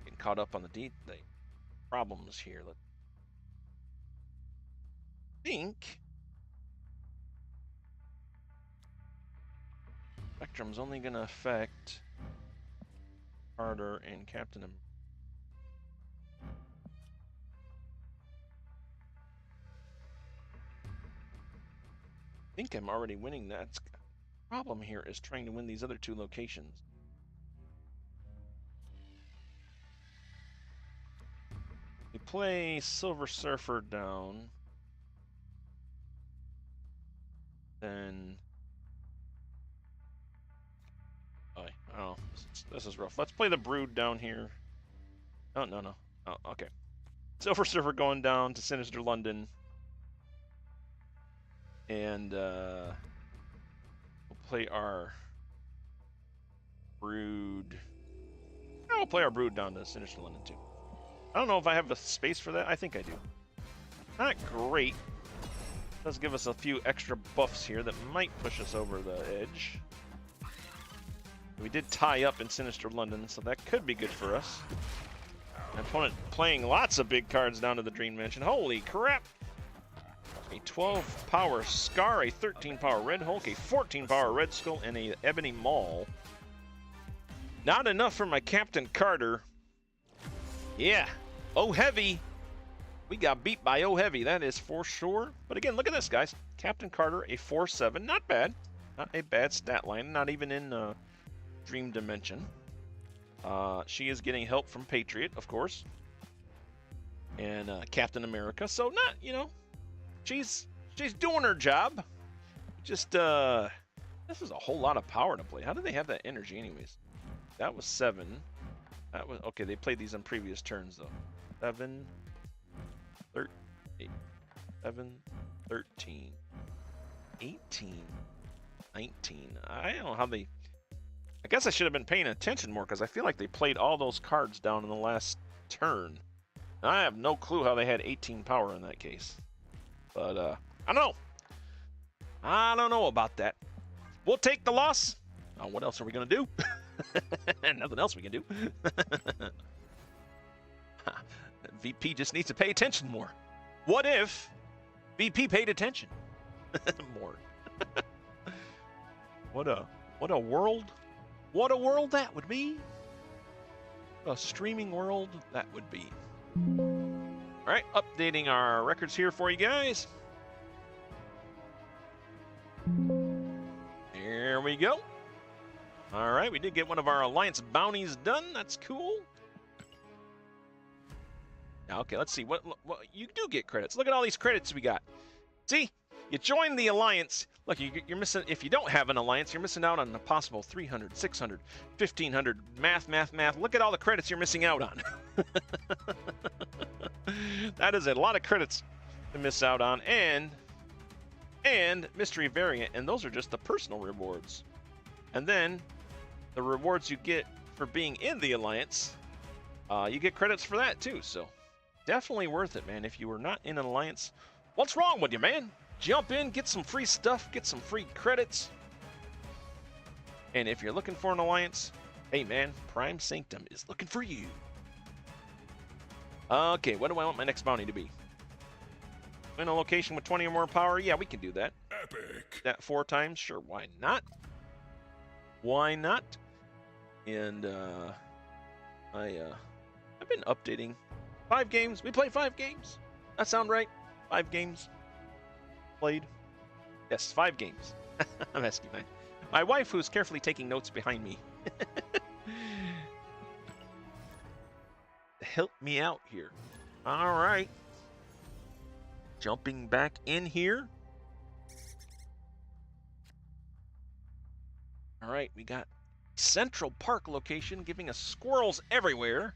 Getting caught up on the problems here. Let's think... Spectrum's only going to affect Carter and Captain America. I think I'm already winning that. The problem here is trying to win these other 2 locations. We play Silver Surfer down. Then... Oh, this is rough. Let's play the Brood down here. Oh, no. Oh, okay. Silver Surfer going down to Sinister London. And we'll play our Brood. We'll play our Brood down to Sinister London too. I don't know if I have the space for that. I think I do. Not great. Does give us a few extra buffs here that might push us over the edge. We did tie up in Sinister London, so that could be good for us. My opponent playing lots of big cards down to the Dream Dimension. Holy crap! A 12 power Scar, a 13 power Red Hulk, a 14 power Red Skull, and a Ebony Maul. Not enough for my Captain Carter. Yeah. Oh heavy. We got beat by Oh heavy, that is for sure. But again, look at this, guys. Captain Carter, a 4/7. Not bad. Not a bad stat line. Not even in Dream Dimension. She is getting help from Patriot, of course. And Captain America. So not, you know, she's doing her job. Just this is a whole lot of power to play. How do they have that energy anyways? That was 7. That was okay, they played these on previous turns though. 7, 13, 7, 13, 18, 19. I don't know how they... I guess I should have been paying attention more because I feel like they played all those cards down in the last turn. I have no clue how they had 18 power in that case. But, I don't know. I don't know about that. We'll take the loss. What else are we going to do? Nothing else we can do. VP just needs to pay attention more. What if VP paid attention more? What a world. What a world that would be. A streaming world that would be. All right, updating our records here for you guys. There we go. All right, we did get one of our Alliance bounties done. That's cool. Now, okay, let's see. What you do get credits. Look at all these credits we got. See? You join the Alliance. Look, you're missing, if you don't have an Alliance, you're missing out on a possible 300, 600, 1,500, math. Look at all the credits you're missing out on. That is a lot of credits to miss out on. And Mystery Variant, and those are just the personal rewards. And then the rewards you get for being in the Alliance, you get credits for that too. So definitely worth it, man. If you were not in an Alliance, what's wrong with you, man? Jump in, get some free stuff, get some free credits. And if you're looking for an Alliance, hey man, Prime Sanctum is looking for you. Okay, what do I want my next bounty to be? In a location with 20 or more power? Yeah, we can do that. Epic. That 4 times? Sure, why not? Why not? And I've been updating 5 games. We played 5 games. That sound right? 5 games played. Yes, 5 games. I'm asking my wife, who's carefully taking notes behind me. Help me out here. All right. Jumping back in here. All right, we got Central Park location giving us squirrels everywhere.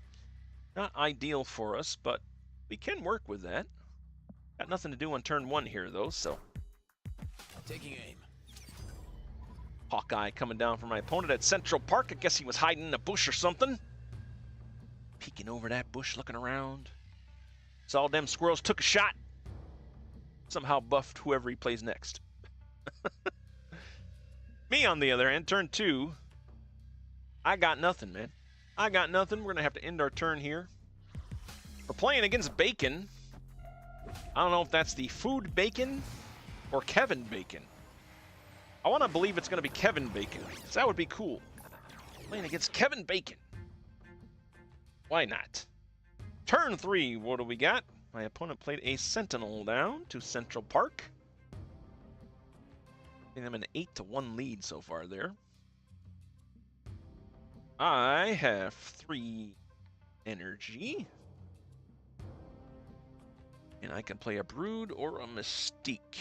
Not ideal for us, but we can work with that. Got nothing to do on turn 1 here, though, so. Taking aim. Hawkeye coming down for my opponent at Central Park. I guess he was hiding in a bush or something. Peeking over that bush, looking around. Saw them squirrels, took a shot. Somehow buffed whoever he plays next. Me, on the other hand, turn 2. I got nothing, man. I got nothing. We're going to have to end our turn here. We're playing against Bacon. I don't know if that's the Food Bacon or Kevin Bacon. I want to believe it's going to be Kevin Bacon, because that would be cool. Playing against Kevin Bacon. Why not? Turn 3, what do we got? My opponent played a Sentinel down to Central Park. I'm an 8-1 lead so far there. I have 3 energy. And I can play a Brood or a Mystique.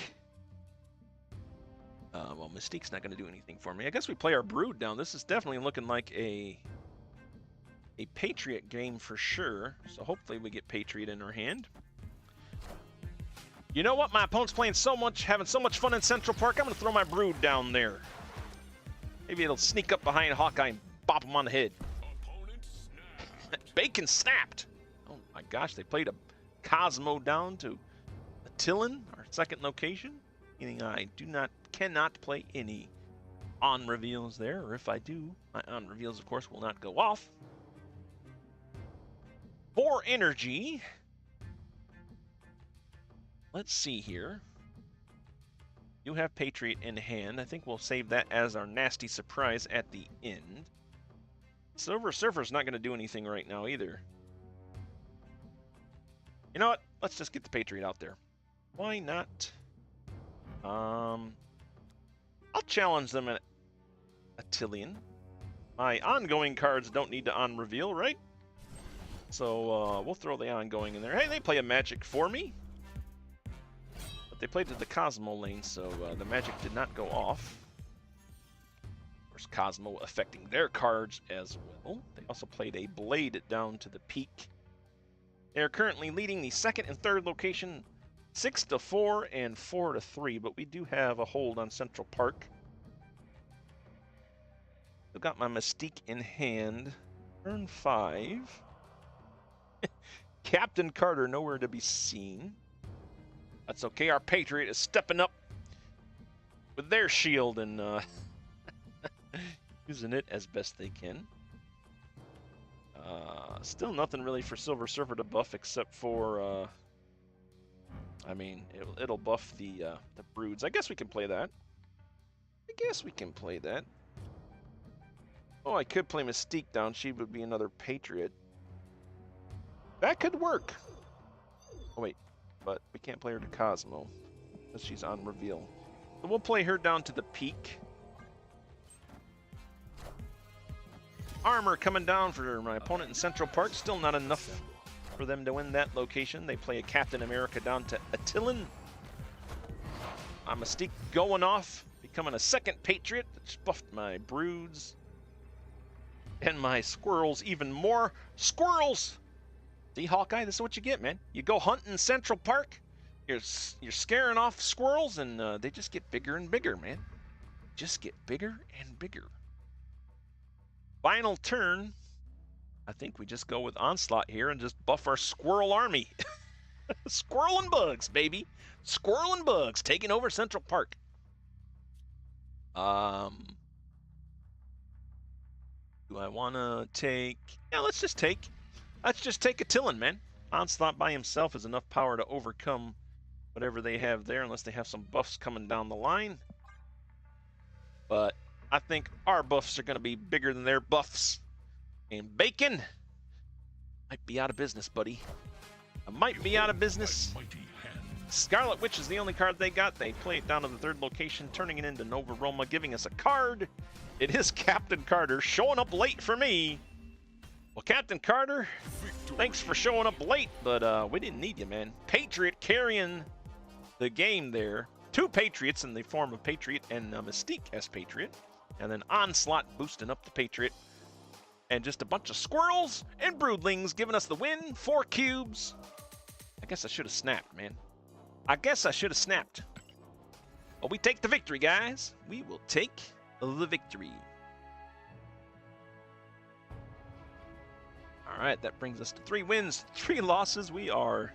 Well, Mystique's not going to do anything for me. I guess we play our Brood down. This is definitely looking like a Patriot game for sure. So hopefully we get Patriot in our hand. You know what? My opponent's playing so much, having so much fun in Central Park. I'm going to throw my Brood down there. Maybe it'll sneak up behind Hawkeye and bop him on the head. Bacon snapped. Oh my gosh, they played a Cosmo down to Attillin, our second location. Meaning I cannot play any on reveals there, or if I do, my on reveals, of course, will not go off. 4 energy. Let's see here. You have Patriot in hand. I think we'll save that as our nasty surprise at the end. Silver Surfer's not going to do anything right now either. You know what? Let's just get the Patriot out there. Why not? I'll challenge them at Attilian. My ongoing cards don't need to on-reveal, right? So we'll throw the ongoing in there. Hey, they play a Magik for me. But they played to the Cosmo lane, so the Magik did not go off. Of course, Cosmo affecting their cards as well. They also played a Blade down to the peak. They're currently leading the second and third location 6-4 and 4-3, but we do have a hold on Central Park. I've got my Mystique in hand. Turn 5. Captain Carter nowhere to be seen. That's okay. Our Patriot is stepping up with their shield and using it as best they can. Still nothing really for Silver Surfer to buff except for, I mean, it'll buff the Broods. I guess we can play that. Oh, I could play Mystique down. She would be another Patriot. That could work. Oh, wait. But we can't play her to Cosmo because she's on reveal. So we'll play her down to the peak. armor coming down for my opponent in Central Park. Still not enough for them to win that location. They play a Captain America down to Attilan. Mystique going off, becoming a second Patriot. That's buffed my broods and my squirrels even more. Squirrels! See, Hawkeye, this is what you get, man. You go hunting in Central Park, you're scaring off squirrels, and they just get bigger and bigger, man. Just get bigger and bigger. Final turn. I think we just go with Onslaught here and just buff our squirrel army. Squirrel and bugs, baby. Squirrel and bugs taking over Central Park. Do I want to take... Yeah, let's just take Attilan, man. Onslaught by himself has enough power to overcome whatever they have there, unless they have some buffs coming down the line. But I think our buffs are going to be bigger than their buffs. And Bacon might be out of business, buddy. I might be out of business. Scarlet Witch is the only card they got. They play it down to the third location, turning it into Nova Roma, giving us a card. It is Captain Carter showing up late for me. Well, Captain Carter, thanks for showing up late, but we didn't need you, man. Patriot carrying the game there. 2 Patriots in the form of Patriot and Mystique as Patriot. And then Onslaught boosting up the Patriot. And just a bunch of squirrels and broodlings giving us the win. 4 cubes. I guess I should have snapped, man. I guess I should have snapped. Well, we take the victory, guys. We will take the victory. All right, that brings us to 3 wins, 3 losses. We are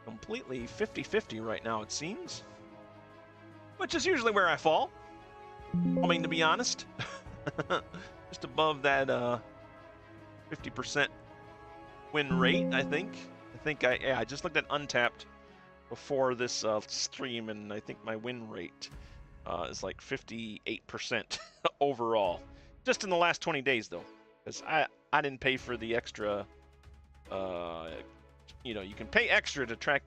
completely 50-50 right now, it seems. Which is usually where I fall. I mean, to be honest. Just above that 50% win rate, I think. I just looked at Untapped before this stream, and I think my win rate is like 58% overall. Just in the last 20 days, though. Because I didn't pay for the extra, you know, you can pay extra to track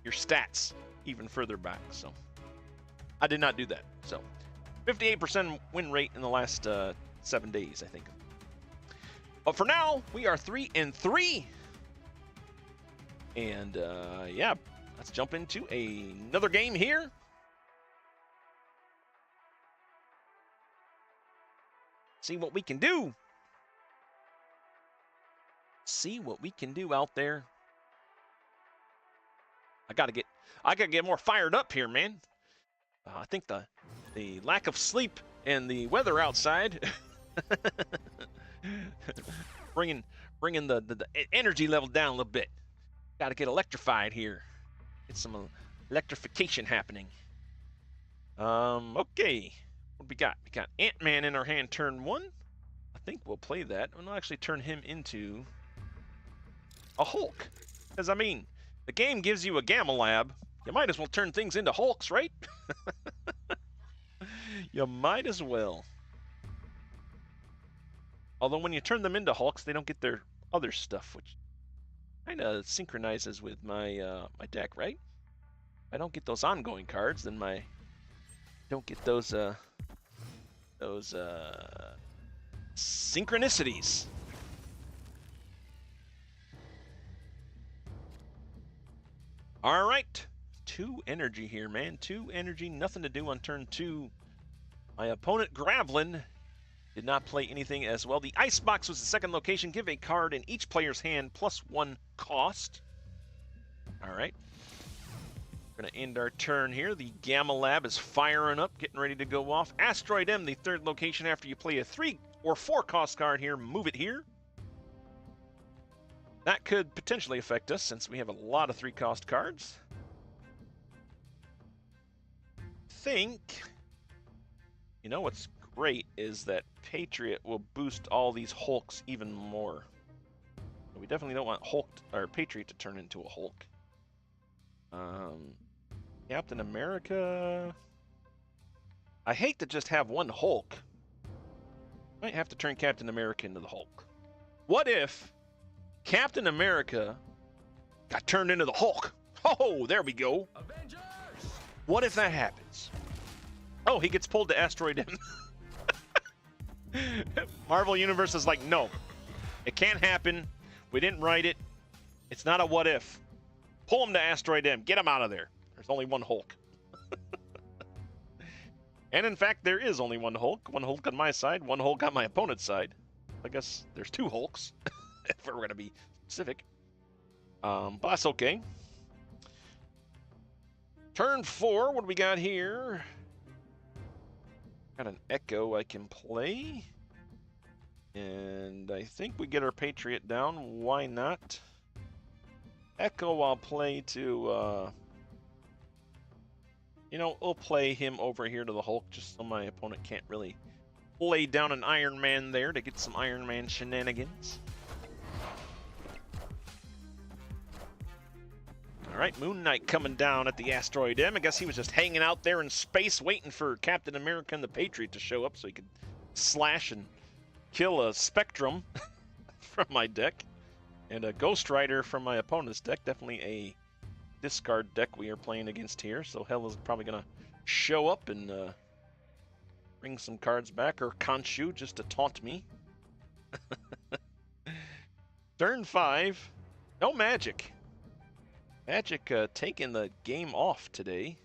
your stats even further back. So I did not do that. So 58% win rate in the last 7 days, I think. But for now, we are 3-3. And yeah, let's jump into another game here. See what we can do. See what we can do out there. I gotta get more fired up here, man. I think the lack of sleep and the weather outside bringing the energy level down a little bit. Gotta get electrified here. Get some electrification happening. Okay. What we got? We got Ant-Man in our hand turn 1. I think we'll play that. We'll actually turn him into a Hulk. Because, I mean, the game gives you a Gamma Lab. You might as well turn things into Hulks, right? You might as well. Although when you turn them into Hulks, they don't get their other stuff, which kind of synchronizes with my my deck, right? If I don't get those ongoing cards, then don't get those synchronicities. All right, 2 energy here, man. 2 energy, nothing to do on turn 2. My opponent, Gravlin, did not play anything as well. The Icebox was the second location. Give a card in each player's hand +1 cost. All right. We're going to end our turn here. The Gamma Lab is firing up, getting ready to go off. Asteroid M, the third location after you play a 3 or 4 cost card here. Move it here. That could potentially affect us since we have a lot of 3 cost cards. You know what's great is that Patriot will boost all these Hulks even more. We definitely don't want Patriot to turn into a Hulk. Captain America. I hate to just have one Hulk. Might have to turn Captain America into the Hulk. What if Captain America got turned into the Hulk? Oh, there we go. Avengers! What if that happens? Oh, he gets pulled to Asteroid M. Marvel Universe is like, no, it can't happen. We didn't write it. It's not a what if. Pull him to Asteroid M. Get him out of there. There's only one Hulk. And in fact, there is only one Hulk. One Hulk on my side, one Hulk on my opponent's side. I guess there's two Hulks, if we're going to be specific. But that's okay. Turn 4, what do we got here? Got an Echo I can play. And I think we get our Patriot down. Why not? Echo I'll play to... you know, we'll play him over here to the Hulk just so my opponent can't really lay down an Iron Man there to get some Iron Man shenanigans. Alright, Moon Knight coming down at the Asteroid M. I guess he was just hanging out there in space waiting for Captain America and the Patriot to show up so he could slash and kill a Spectrum from my deck. And a Ghost Rider from my opponent's deck. Definitely a discard deck we are playing against here. So Hela's probably going to show up and bring some cards back. Or Khonshu just to taunt me. Turn 5. No Magik. Magik taking the game off today.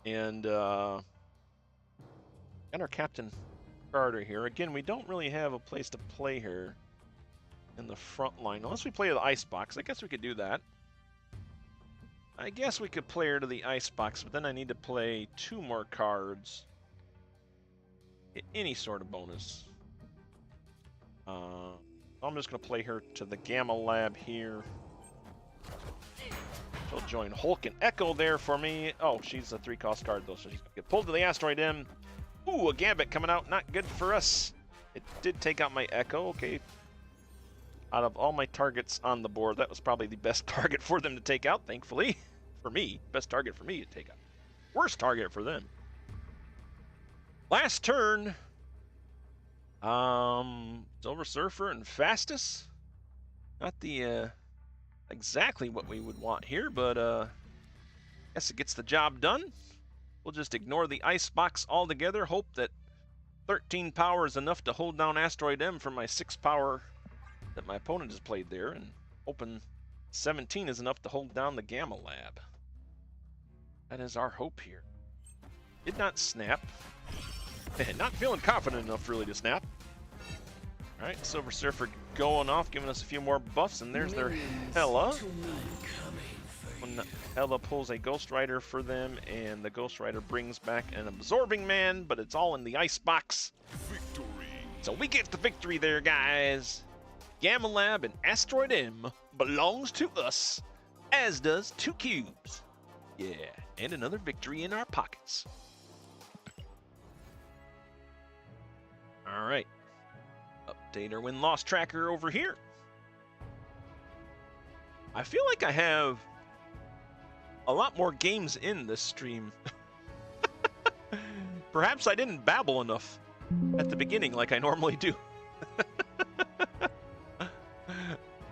And got our Captain Carter here. Again, we don't really have a place to play her in the front line. Unless we play the Icebox. I guess we could do that. I guess we could play her to the Icebox, but then I need to play 2 more cards. Any sort of bonus. I'm just going to play her to the Gamma Lab here. She'll join Hulk and Echo there for me. Oh, she's a 3-cost card, though, so she's going to get pulled to the Asteroid M. Ooh, a Gambit coming out. Not good for us. It did take out my Echo. Okay. Out of all my targets on the board, that was probably the best target for them to take out, thankfully. For me. Best target for me to take out. Worst target for them. Last turn. Silver Surfer and Phastos. Not the exactly what we would want here, but guess it gets the job done. We'll just ignore the Icebox altogether. Hope that 13 power is enough to hold down Asteroid M for my 6 power that my opponent has played there, and hoping 17 is enough to hold down the Gamma Lab. That is our hope here. Did not snap. Not feeling confident enough really to snap. Alright, Silver Surfer going off, giving us a few more buffs, and there's their Hela. When Hela pulls a Ghost Rider for them, and the Ghost Rider brings back an Absorbing Man, but it's all in the Icebox. Victory. So we get the victory there, guys. Gamma Lab and Asteroid M belongs to us, as does 2 cubes. Yeah, and another victory in our pockets. Alright. Update our win-loss tracker over here. I feel like I have a lot more games in this stream. Perhaps I didn't babble enough at the beginning like I normally do.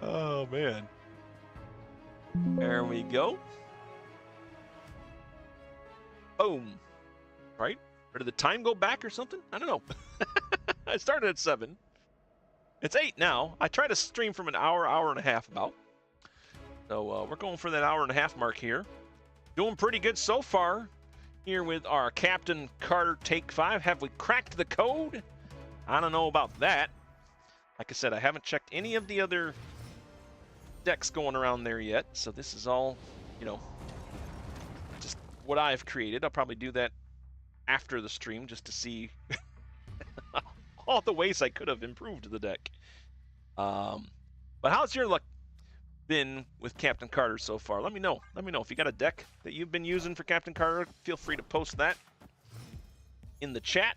Oh, man. There we go. Boom. Right? Or did the time go back or something? I don't know. I started at 7. It's 8 now. I try to stream from an hour, hour and a half about. So we're going for that hour and a half mark here. Doing pretty good so far here with our Captain Carter Take 5. Have we cracked the code? I don't know about that. Like I said, I haven't checked any of the other decks going around there yet. So this is all, you know, just what I've created. I'll probably do that after the stream just to see all the ways I could have improved the deck. But how's your luck been with Captain Carter so far? Let me know. Let me know if you got a deck that you've been using for Captain Carter. Feel free to post that in the chat,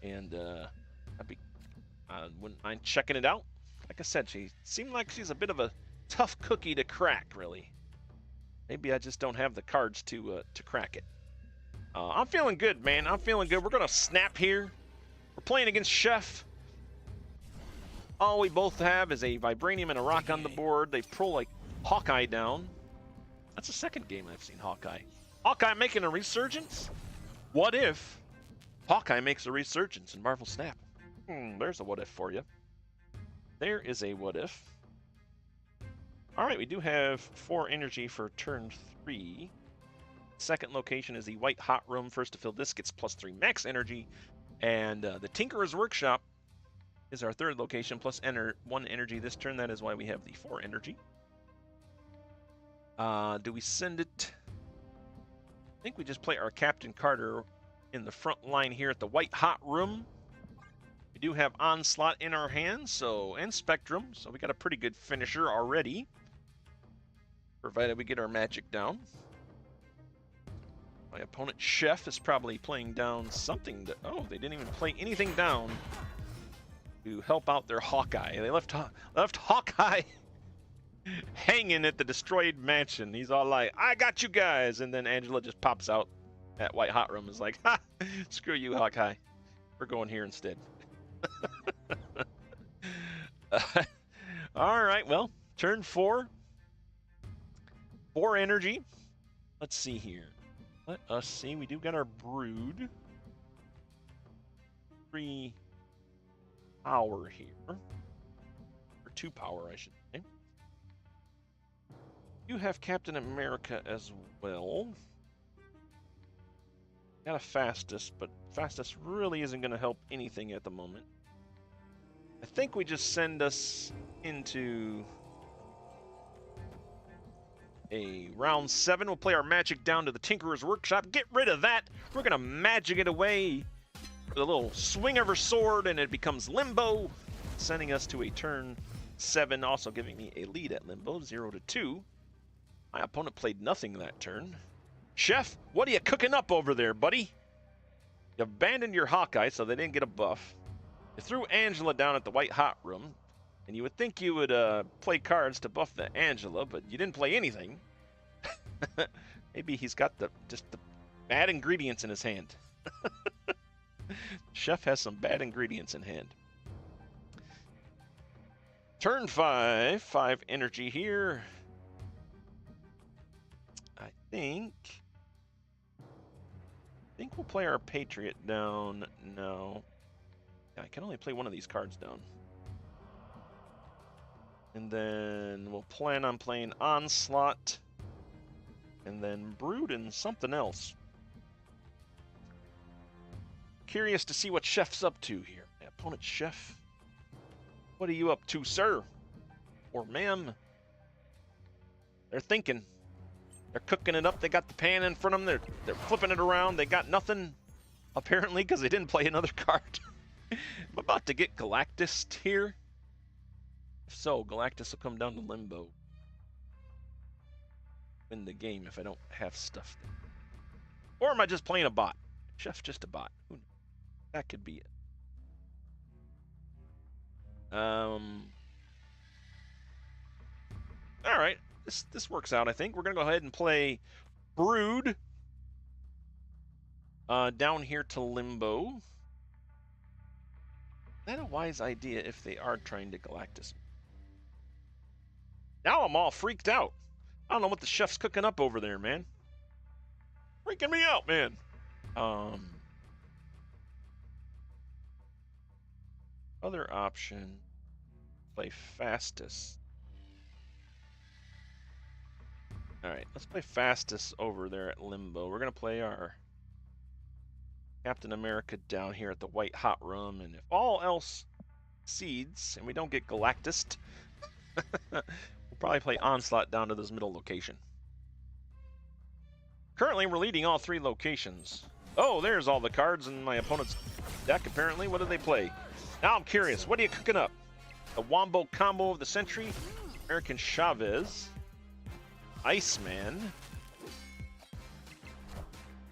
and I wouldn't mind checking it out. Like I said, she seemed like she's a bit of a tough cookie to crack, really. Maybe I just don't have the cards to crack it. I'm feeling good, man. I'm feeling good. We're gonna snap here. We're playing against Chef. All we both have is a Vibranium and a Rock on the board. They pull like Hawkeye down. That's the second game I've seen Hawkeye. Hawkeye making a resurgence? What if Hawkeye makes a resurgence in Marvel Snap. There's a what if for you. There is a what if. All right, we do have 4 energy for turn 3. Second location is the White Hot Room. First to fill this gets +3 max energy. And the Tinkerer's Workshop is our third location, plus 1 energy this turn. That is why we have the 4 energy. Do we send it? I think we just play our Captain Carter in the front line here at the White Hot Room. We do have Onslaught in our hands, and Spectrum, so we got a pretty good finisher already, provided we get our magic down. My opponent Chef is probably playing down something that, oh, they didn't even play anything down to help out their Hawkeye. They left Hawkeye hanging at the destroyed mansion. He's all like, I got you guys, and then Angela just pops out at White Hot Room, is like, ha, screw you, Hawkeye. We're going here instead. All right, well, turn 4. 4 energy. Let's see here. Let us see. We do got our Brood. 3 power here. Or 2 power, I should say. You have Captain America as well. Got a Phastos, but Phastos really isn't going to help anything at the moment. I think we just send us into a round 7. We'll play our magic down to the Tinkerer's Workshop. Get rid of that. We're going to magic it away with a little swing of her sword, and it becomes Limbo, sending us to a turn 7, also giving me a lead at Limbo, 0-2. My opponent played nothing that turn. Chef, what are you cooking up over there, buddy? You abandoned your Hawkeye, so they didn't get a buff. You threw Angela down at the White Hot Room, and you would think you would play cards to buff the Angela, but you didn't play anything. Maybe he's got just the bad ingredients in his hand. Chef has some bad ingredients in hand. Turn 5, 5 energy here. I think we'll play our Patriot down. No. Yeah, I can only play one of these cards down. And then we'll plan on playing Onslaught. And then Brood and something else. Curious to see what Chef's up to here. My opponent Chef. What are you up to, sir? Or ma'am? They're thinking. They're cooking it up. They got the pan in front of them. They're flipping it around. They got nothing, apparently, because they didn't play another card. I'm about to get Galactus here. If so, Galactus will come down to Limbo. Win the game if I don't have stuff there. Or am I just playing a bot? Chef's just a bot. Who knows? That could be it. All right. This works out, I think. We're going to go ahead and play Brood down here to Limbo. Is that a wise idea if they are trying to Galactus? Now I'm all freaked out. I don't know what the Chef's cooking up over there, man. Freaking me out, man. Other option, play Phastos. Alright, let's play Phastos over there at Limbo. We're going to play our Captain America down here at the White Hot Room, and if all else cedes and we don't get Galactus, we'll probably play Onslaught down to this middle location. Currently, we're leading all 3 locations. Oh, there's all the cards in my opponent's deck, apparently. What did they play? Now I'm curious. What are you cooking up? The Wombo Combo of the Century? American Chavez. Iceman.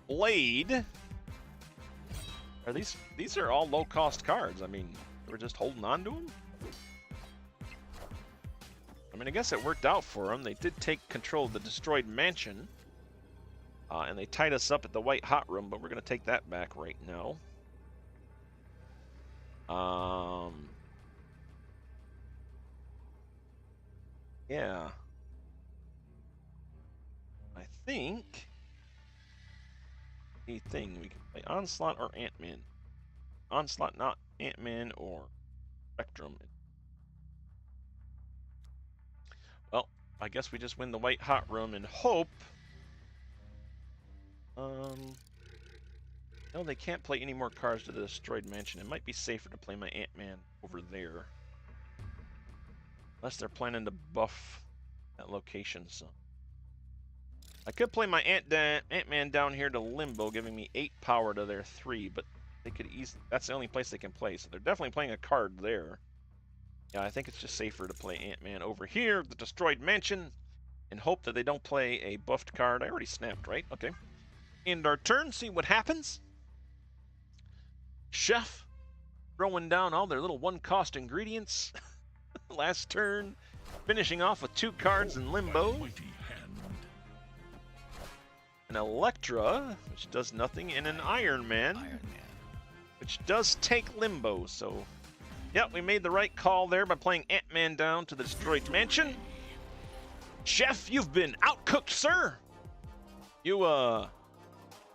Blade. Are these are all low-cost cards. I mean, we're just holding on to them? I mean, I guess it worked out for them. They did take control of the destroyed mansion. And they tied us up at the White Hot Room, but we're going to take that back right now. Yeah. I think anything. We can play Onslaught or Ant-Man. Onslaught, not Ant-Man or Spectrum. Well, I guess we just win the white hot room and hope. No, they can't play any more cards to the destroyed mansion. It might be safer to play my Ant-Man over there. Unless they're planning to buff that location some. I could play my Ant-Man down here to Limbo, giving me 8 power to their 3, but they could easily, that's the only place they can play, so they're definitely playing a card there. Yeah, I think it's just safer to play Ant-Man over here, the destroyed mansion, and hope that they don't play a buffed card. I already snapped, right? Okay. End our turn, see what happens. Chef throwing down all their little one-cost ingredients. Last turn, finishing off with 2 cards in Limbo. An Electra, which does nothing, and an Iron Man, which does take Limbo. So, yeah, we made the right call there by playing Ant-Man down to the destroyed mansion. Chef, you've been outcooked, sir. You are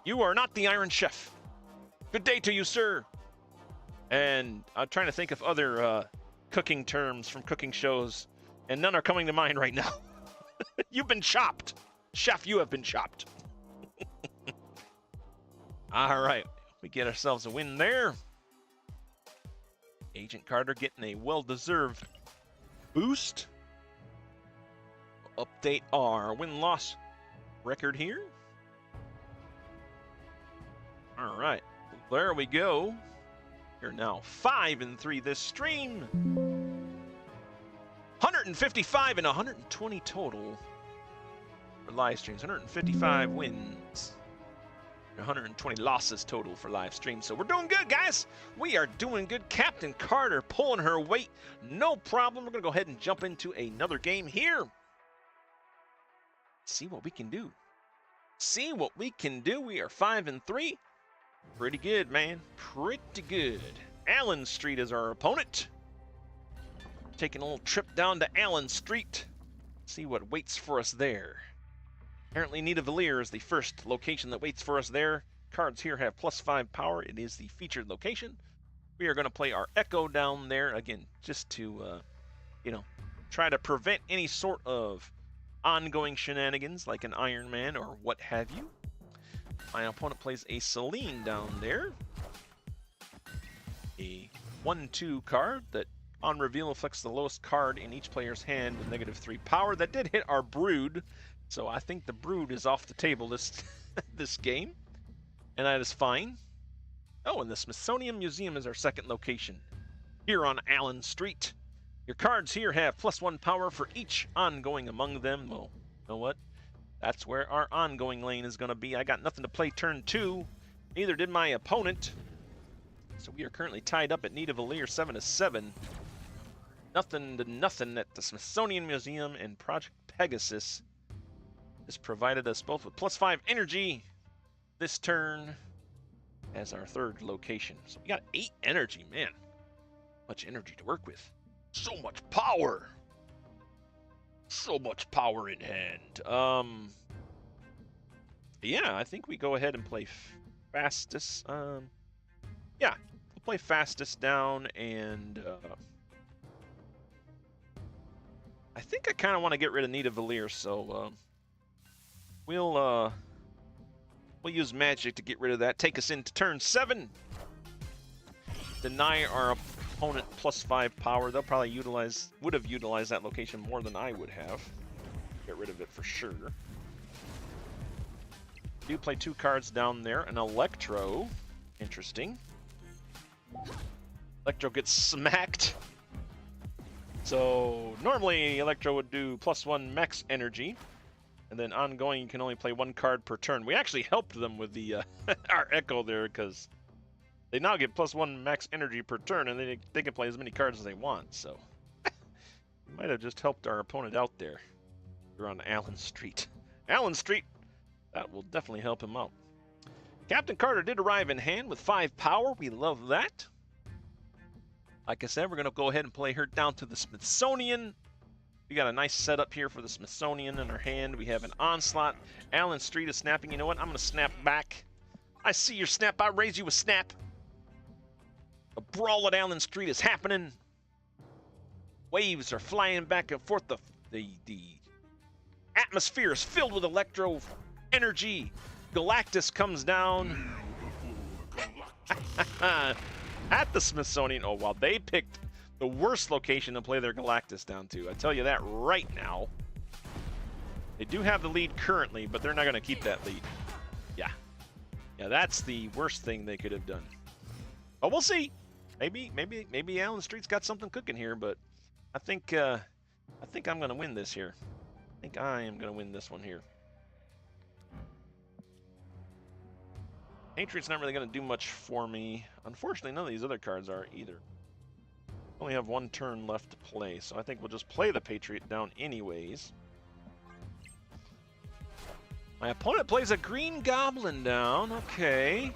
not the Iron Chef. Good day to you, sir. And I'm trying to think of other cooking terms from cooking shows, and none are coming to mind right now. You've been chopped. Chef, you have been chopped. All right, we get ourselves a win there. Agent Carter getting a well-deserved boost. We'll update our win-loss record here. All right, there we go. We're now 5-3 this stream. 155 and 120 total for live streams. 155 wins. 120 losses total for live streams. So we're doing good, guys. We are doing good. Captain Carter pulling her weight. No problem. We're going to go ahead and jump into another game here. See what we can do. See what we can do. We are 5-3. Pretty good, man. Pretty good. Allen Street is our opponent. Taking a little trip down to Allen Street. See what waits for us there. Apparently, Nidavellir is the first location that waits for us there. Cards here have +5 power. It is the featured location. We are going to play our Echo down there, again, just to, try to prevent any sort of ongoing shenanigans like an Iron Man or what have you. My opponent plays a Celine down there. A 1/2 card that on reveal affects the lowest card in each player's hand with -3 power. That did hit our Brood. So I think the Brood is off the table this this game, and that is fine. Oh, and the Smithsonian Museum is our second location here on Allen Street. Your cards here have +1 power for each ongoing among them. Well, you know what? That's where our ongoing lane is going to be. I got nothing to play turn 2. Neither did my opponent. So we are currently tied up at Nidavellir 7-7. Nothing to nothing at the Smithsonian Museum, and Project Pegasus has provided us both with +5 energy this turn as our third location. So we got 8 energy, man. Much energy to work with. So much power. So much power in hand. Yeah, I think we go ahead and play Phastos. Yeah, we'll play Phastos down, and I think I kind of want to get rid of Nidavellir, so we'll use Magik to get rid of that. Take us into turn 7. Deny our opponent +5 power. They'll probably would have utilized that location more than I would have. Get rid of it for sure. Do play 2 cards down there. An Electro. Interesting. Electro gets smacked. So normally Electro would do +1 max energy, and then ongoing you can only play 1 card per turn. We actually helped them with the our Echo there, because they now get +1 max energy per turn, and they can play as many cards as they want. So we might have just helped our opponent out there. We're on Allen Street. Allen Street, that will definitely help him out. Captain Carter did arrive in hand with 5 power. We love that. Like I said, we're going to go ahead and play her down to the Smithsonian. We got a nice setup here for the Smithsonian in our hand. We have an Onslaught. Allen Street is snapping. You know what? I'm going to snap back. I see your snap. I raise you a snap. A brawl at Allen Street is happening. Waves are flying back and forth. The atmosphere is filled with electro energy. Galactus comes down. At the Smithsonian. Oh, wow. They picked the worst location to play their Galactus down to. I tell you that right now. They do have the lead currently, but they're not going to keep that lead. Yeah. Yeah, that's the worst thing they could have done. But we'll see. Maybe Allen Street's got something cooking here, but I think I'm going to win this here. I think I am going to win this one here. Patriot's not really going to do much for me. Unfortunately, none of these other cards are either. Only have one turn left to play, so I think we'll just play the Patriot down anyways. My opponent plays a Green Goblin down. Okay.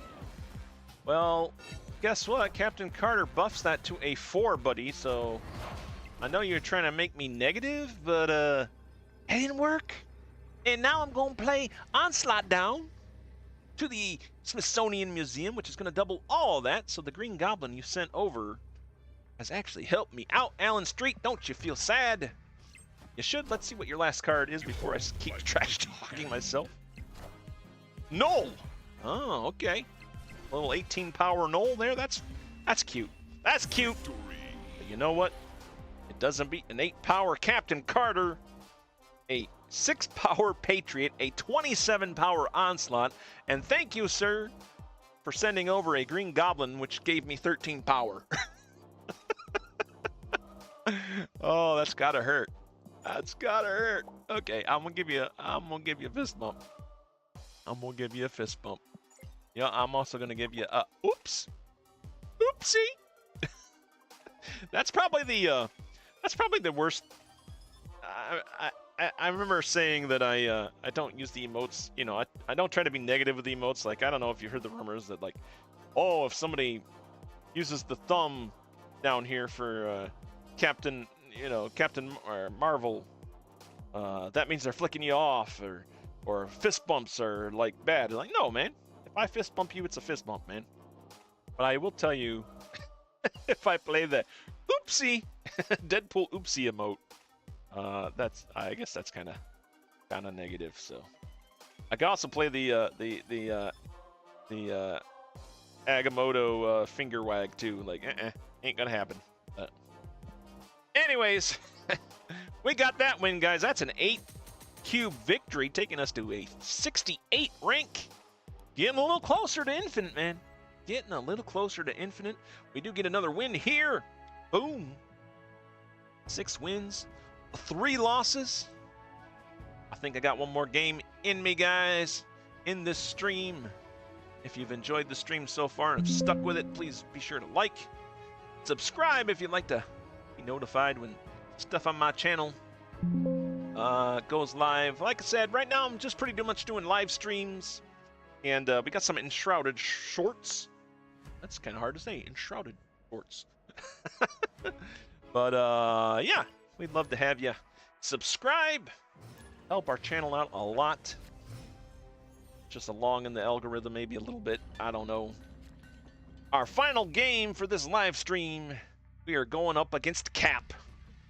Well, guess what? Captain Carter buffs that to a 4, buddy, so I know you're trying to make me negative, but it didn't work. And now I'm going to play Onslaught down to the Smithsonian Museum, which is going to double all of that, so the Green Goblin you sent over has actually helped me out. Allen Street, don't you feel sad? You should. Let's see what your last card is before I keep trash talking myself. Null! Oh, okay. A little 18 power Null there. That's cute. That's cute. But you know what? It doesn't beat an 8 power Captain Carter, a 6 power Patriot, a 27 power Onslaught, and thank you, sir, for sending over a Green Goblin, which gave me 13 power. Oh, that's gotta hurt. That's gotta hurt. Okay, I'm gonna give you a fist bump. I'm gonna give you a fist bump. Yeah, I'm also gonna give you a oops. Oopsie. That's probably the worst. I remember saying that I don't use the emotes. You know, I don't try to be negative with the emotes. Like, I don't know if you heard the rumors that, like, oh, if somebody uses the thumb down here for Captain Marvel, that means they're flicking you off, or fist bumps are like bad. Like, no, man. If I fist bump you, it's a fist bump, man. But I will tell you, if I play the oopsie Deadpool oopsie emote, I guess that's kind of negative. So I can also play the Agamotto finger wag too. Like, ain't gonna happen. Anyways, we got that win, guys. That's an 8-cube victory, taking us to a 68 rank. Getting a little closer to infinite, man. Getting a little closer to infinite. We do get another win here. Boom. 6 wins, 3 losses. I think I got one more game in me, guys, in this stream. If you've enjoyed the stream so far and have stuck with it, please be sure to like, subscribe if you'd like to be notified when stuff on my channel goes live. Like I said, right now I'm just pretty much doing live streams, and we got some Enshrouded shorts. That's kind of hard to say, Enshrouded shorts. But yeah, we'd love to have you subscribe. Help our channel out a lot. Just along in the algorithm, maybe a little bit. I don't know. Our final game for this live stream, we are going up against Cap.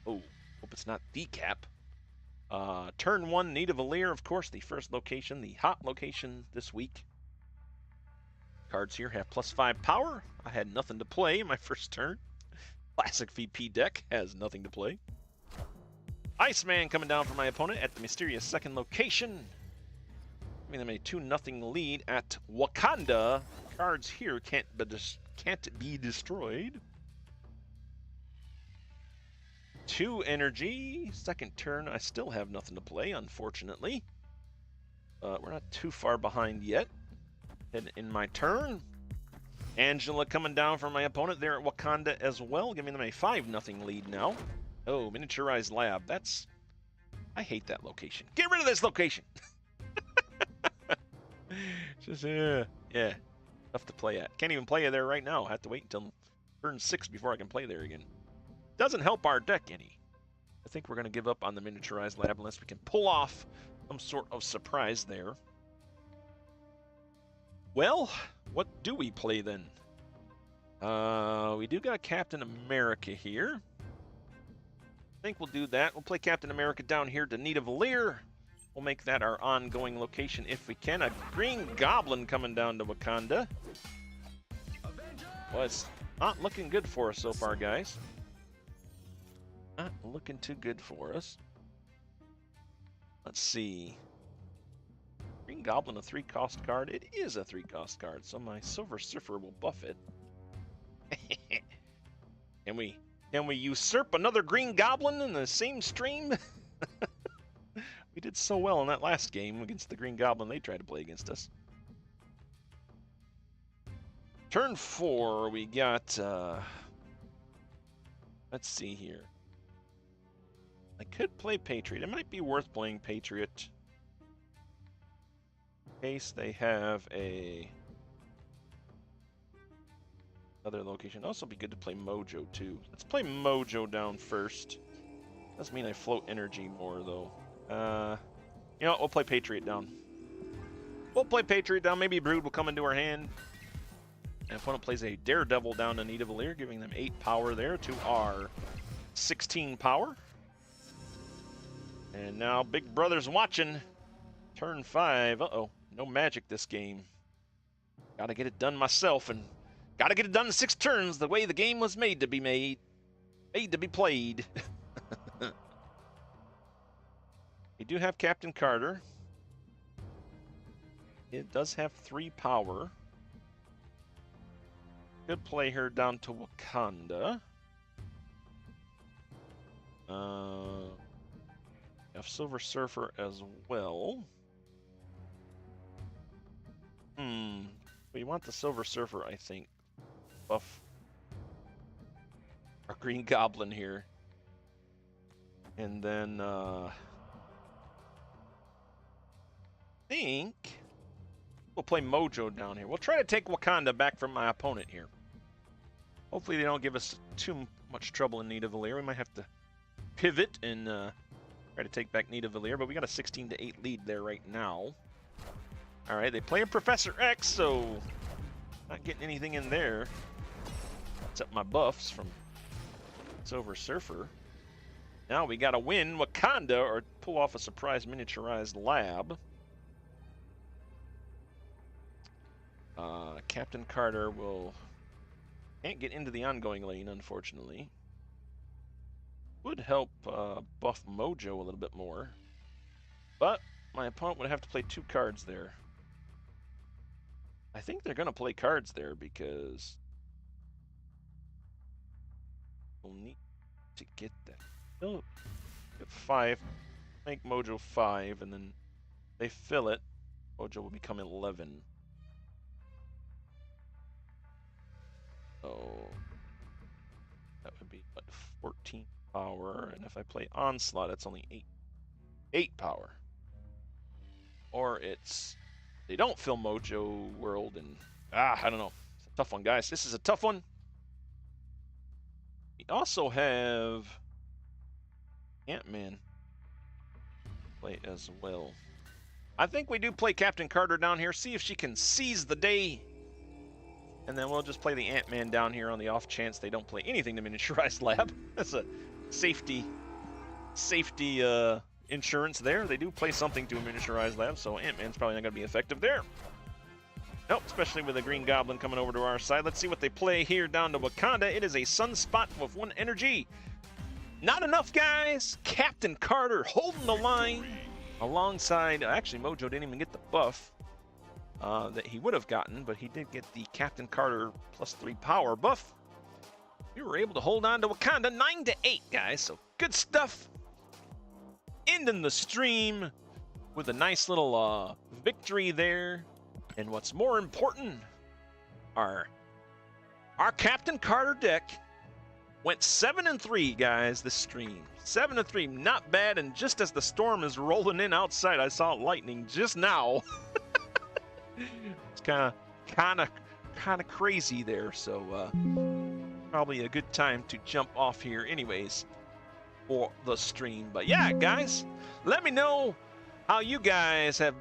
Oh, hope it's not the Cap. Turn 1, Need of Valir, of course, the first location, the hot location this week. Cards here have +5 power. I had nothing to play in my first turn. Classic VP deck has nothing to play. Iceman coming down for my opponent at the mysterious second location. Giving them a 2-0 lead at Wakanda. Cards here can't be destroyed. 2 energy. Second turn, I still have nothing to play, unfortunately. We're not too far behind yet. And in my turn, Angela coming down for my opponent there at Wakanda as well, giving them a 5-0 lead now. Oh, miniaturized lab. I hate that location. Get rid of this location. Just yeah, tough to play at. Can't even play there right now. I have to wait until turn 6 before I can play there again. Doesn't help our deck any. I think we're gonna give up on the miniaturized lab unless we can pull off some sort of surprise there. Well, what do we play then? We do got Captain America here. I think we'll do that. We'll play Captain America down here to Nita Valier. We'll make that our ongoing location if we can. A Green Goblin coming down to Wakanda. Well, it's not looking good for us so far, guys. Not looking too good for us. Let's see. Green Goblin, a 3-cost card. It is a 3-cost card, so my Silver Surfer will buff it. Can we usurp another Green Goblin in the same stream? We did so well in that last game against the Green Goblin they tried to play against us. Turn 4, we got, let's see here. I could play Patriot. It might be worth playing Patriot. In case they have another location. It'd also be good to play Mojo too. Let's play Mojo down first. Doesn't mean I float energy more though. You know what? We'll play Patriot down. We'll play Patriot down. Maybe Brood will come into our hand. And opponent plays a Daredevil down to Nita Valier, giving them 8 power there to our 16 power. And now Big Brother's watching. Turn 5. Uh-oh. No magic this game. Gotta get it done myself, and gotta get it done in 6 turns the way the game was made to be made. Made to be played. We do have Captain Carter. It does have 3 power. Could play her down to Wakanda. Have Silver Surfer as well. We want the Silver Surfer, I think. Buff our Green Goblin here. And then, I think we'll play Mojo down here. We'll try to take Wakanda back from my opponent here. Hopefully they don't give us too much trouble in Nita Valier. We might have to pivot and try to take back Nita Valier, but we got a 16-8 lead there right now. All right, they play a Professor X, so not getting anything in there except my buffs from Silver Surfer. Now we got to win Wakanda or pull off a surprise miniaturized lab. Captain Carter can't get into the ongoing lane, unfortunately. Would help buff Mojo a little bit more, but my opponent would have to play 2 cards there. I think they're going to play cards there because we'll need to get that. They'll get 5, make Mojo 5, and then they fill it. Mojo will become 11. So that would be what, 14 power, and if I play Onslaught, it's only 8 power. Or it's they don't fill Mojo World, and I don't know. It's a tough one, guys. This is a tough one. We also have Ant-Man play as well. I think we do play Captain Carter down here, see if she can seize the day. And then we'll just play the Ant-Man down here on the off chance they don't play anything to miniaturized lab. That's a safety insurance there. They do play something to a miniaturized lab, so Ant-Man's probably not going to be effective there. Nope, especially with a Green Goblin coming over to our side. Let's see what they play here down to Wakanda. It is a Sunspot with 1 energy. Not enough, guys. Captain Carter holding the line alongside... Actually, Mojo didn't even get the buff that he would have gotten, but he did get the Captain Carter +3 power buff. We were able to hold on to Wakanda 9-8, guys, so good stuff. Ending the stream with a nice little victory there. And what's more important, our Captain Carter deck went 7-3, guys, this stream. 7-3, not bad, and just as the storm is rolling in outside, I saw lightning just now. It's kind of crazy there, so probably a good time to jump off here anyways for the stream. But yeah, guys, let me know how you guys have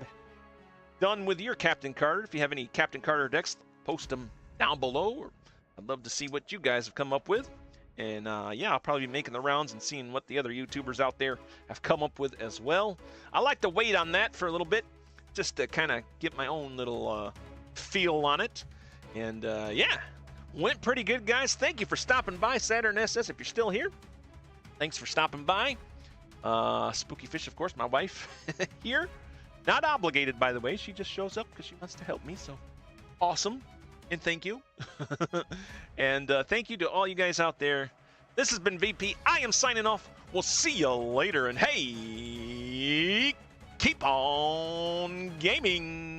done with your Captain Carter. If you have any Captain Carter decks, post them down below. I'd love to see what you guys have come up with. And yeah, I'll probably be making the rounds and seeing what the other YouTubers out there have come up with as well. I like to wait on that for a little bit, just to kind of get my own little feel on it. And yeah, went pretty good, guys. Thank you for stopping by, Saturn SS, if you're still here. Thanks for stopping by. Spooky Fish, of course, my wife here. Not obligated, by the way. She just shows up because she wants to help me, so awesome. And thank you. And thank you to all you guys out there. This has been VP. I am signing off. We'll see you later. And hey, keep on gaming.